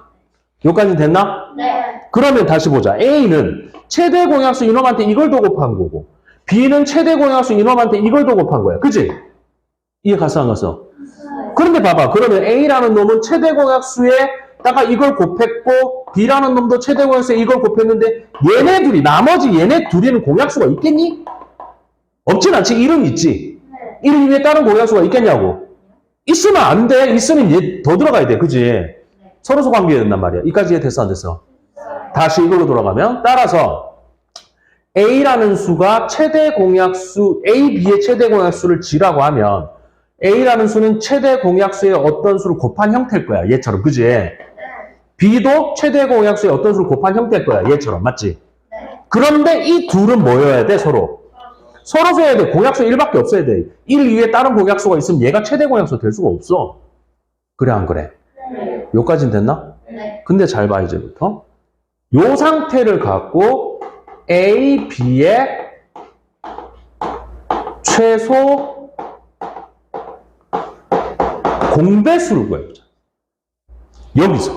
여기까지 됐나? 네. 그러면 다시 보자. A는 최대 공약수 이놈한테 이걸 더 곱한 거고, B는 최대 공약수 이놈한테 이걸 더 곱한 거야. 그치? 이해 갔어, 안 갔어? 그런데 봐봐. 그러면 A라는 놈은 최대 공약수에다가 이걸 곱했고, B라는 놈도 최대 공약수에 이걸 곱했는데, 나머지 얘네 둘이는 공약수가 있겠니? 없진 않지. 1은 있지. 1 위에 다른 공약수가 있겠냐고. 있으면 안 돼. 있으면 얘 더 들어가야 돼. 그지? 서로서 관계된단 말이야. 이까지 이해 됐어, 안 됐어? 다시 이걸로 돌아가면 따라서 A라는 수가 최대 공약수, A, B의 최대 공약수를 G라고 하면 A라는 수는 최대 공약수의 어떤 수를 곱한 형태일 거야. 얘처럼. 그지? B도 최대 공약수의 어떤 수를 곱한 형태일 거야. 얘처럼. 맞지? 그런데 이 둘은 뭐여야 돼? 서로. 서로 써야 돼. 공약수 1밖에 없어야 돼. 1 이후에 다른 공약수가 있으면 얘가 최대 공약수 될 수가 없어. 그래 안 그래? 여기까지는 됐나? 근데 잘 봐 이제부터. 요 상태를 갖고 A, B의 최소 공배수를 구해보자. 여기서.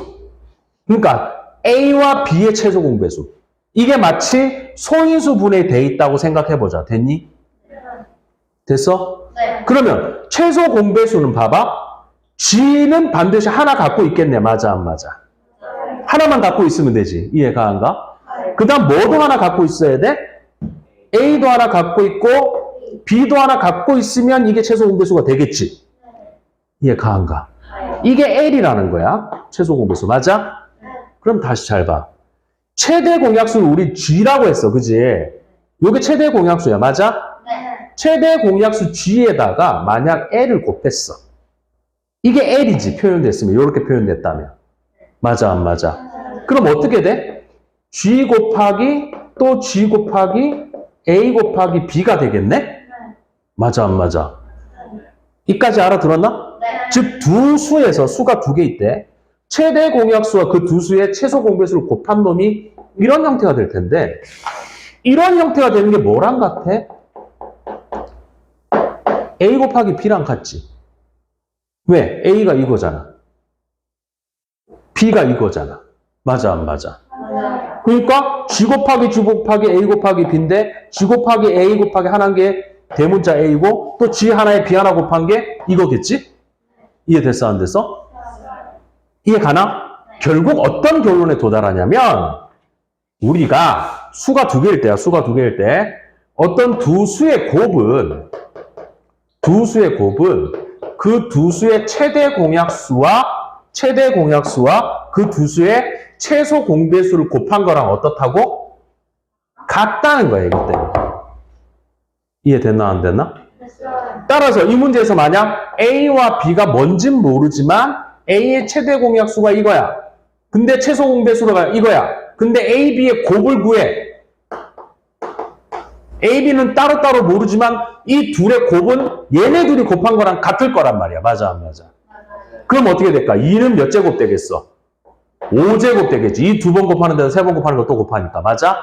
그러니까 A와 B의 최소 공배수. 이게 마치 소인수 분해돼 있다고 생각해보자. 됐니? 됐어? 네. 그러면 최소 공배수는 봐봐. G는 반드시 하나 갖고 있겠네. 맞아 안 맞아? 하나만 갖고 있으면 되지. 이해가 안 가? 그 다음 뭐도 하나 갖고 있어야 돼? A도 하나 갖고 있고 B도 하나 갖고 있으면 이게 최소 공배수가 되겠지. 이해가 안 가? 이게 L이라는 거야. 최소 공배수. 맞아? 그럼 다시 잘 봐. 최대 공약수를 우리 G라고 했어. 그지? 요게 최대 공약수야. 맞아? 최대 공약수 G에다가 만약 L을 곱했어. 이게 L이지. 표현됐으면. 이렇게 표현됐다면. 맞아 안 맞아? 그럼 어떻게 돼? G 곱하기 또 G 곱하기 A 곱하기 B가 되겠네? 맞아 안 맞아? 이까지 알아들었나? 즉 두 수에서 수가 두 개 있대. 최대 공약수와 그 두 수의 최소 공배수를 곱한 놈이 이런 형태가 될 텐데 이런 형태가 되는 게 뭐랑 같아? A 곱하기 B랑 같지. 왜? A가 이거잖아. B가 이거잖아. 맞아 안 맞아? 그러니까 G 곱하기 G 곱하기 A 곱하기 B인데 G 곱하기 A 곱하기 하나인 게 대문자 A고 또 G 하나에 B 하나 곱한 게 이거겠지? 이해됐어 안 됐어? 이해 가나? 결국 어떤 결론에 도달하냐면 우리가 수가 두 개일 때야. 수가 두 개일 때 어떤 두 수의 곱은 그 두 수의 최대 공약수와 그 두 수의 최소 공배수를 곱한 거랑 어떻다고? 같다는 거야, 이것 때문에. 이해됐나, 안 됐나? 따라서 이 문제에서 만약 A와 B가 뭔진 모르지만 A의 최대 공약수가 이거야. 근데 최소 공배수가 이거야. 근데 A, B의 곱을 구해. A, B는 따로따로 모르지만 이 둘의 곱은 얘네 둘이 곱한 거랑 같을 거란 말이야. 맞아, 안 맞아? 그럼 어떻게 될까? 2는 몇 제곱 되겠어? 5제곱 되겠지. 이 두 번 곱하는 데서 세 번 곱하는 거 또 곱하니까. 맞아?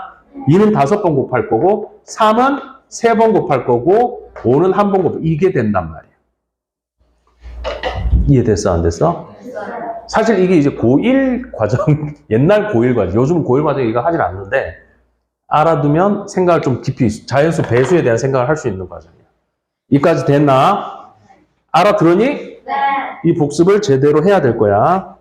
2는 5번 곱할 거고 3은 3번 곱할 거고 5는 1번 곱할 이게 된단 말이야. 이해됐어? 안 됐어? 사실 이게 이제 고1 과정, 옛날 고1 과정, 요즘 고1 과정 이거 하진 않는데 알아두면 생각을 좀 깊이, 자연수 배수에 대한 생각을 할 수 있는 과정이야. 이까지 됐나? 알아들으니? 이 복습을 제대로 해야 될 거야.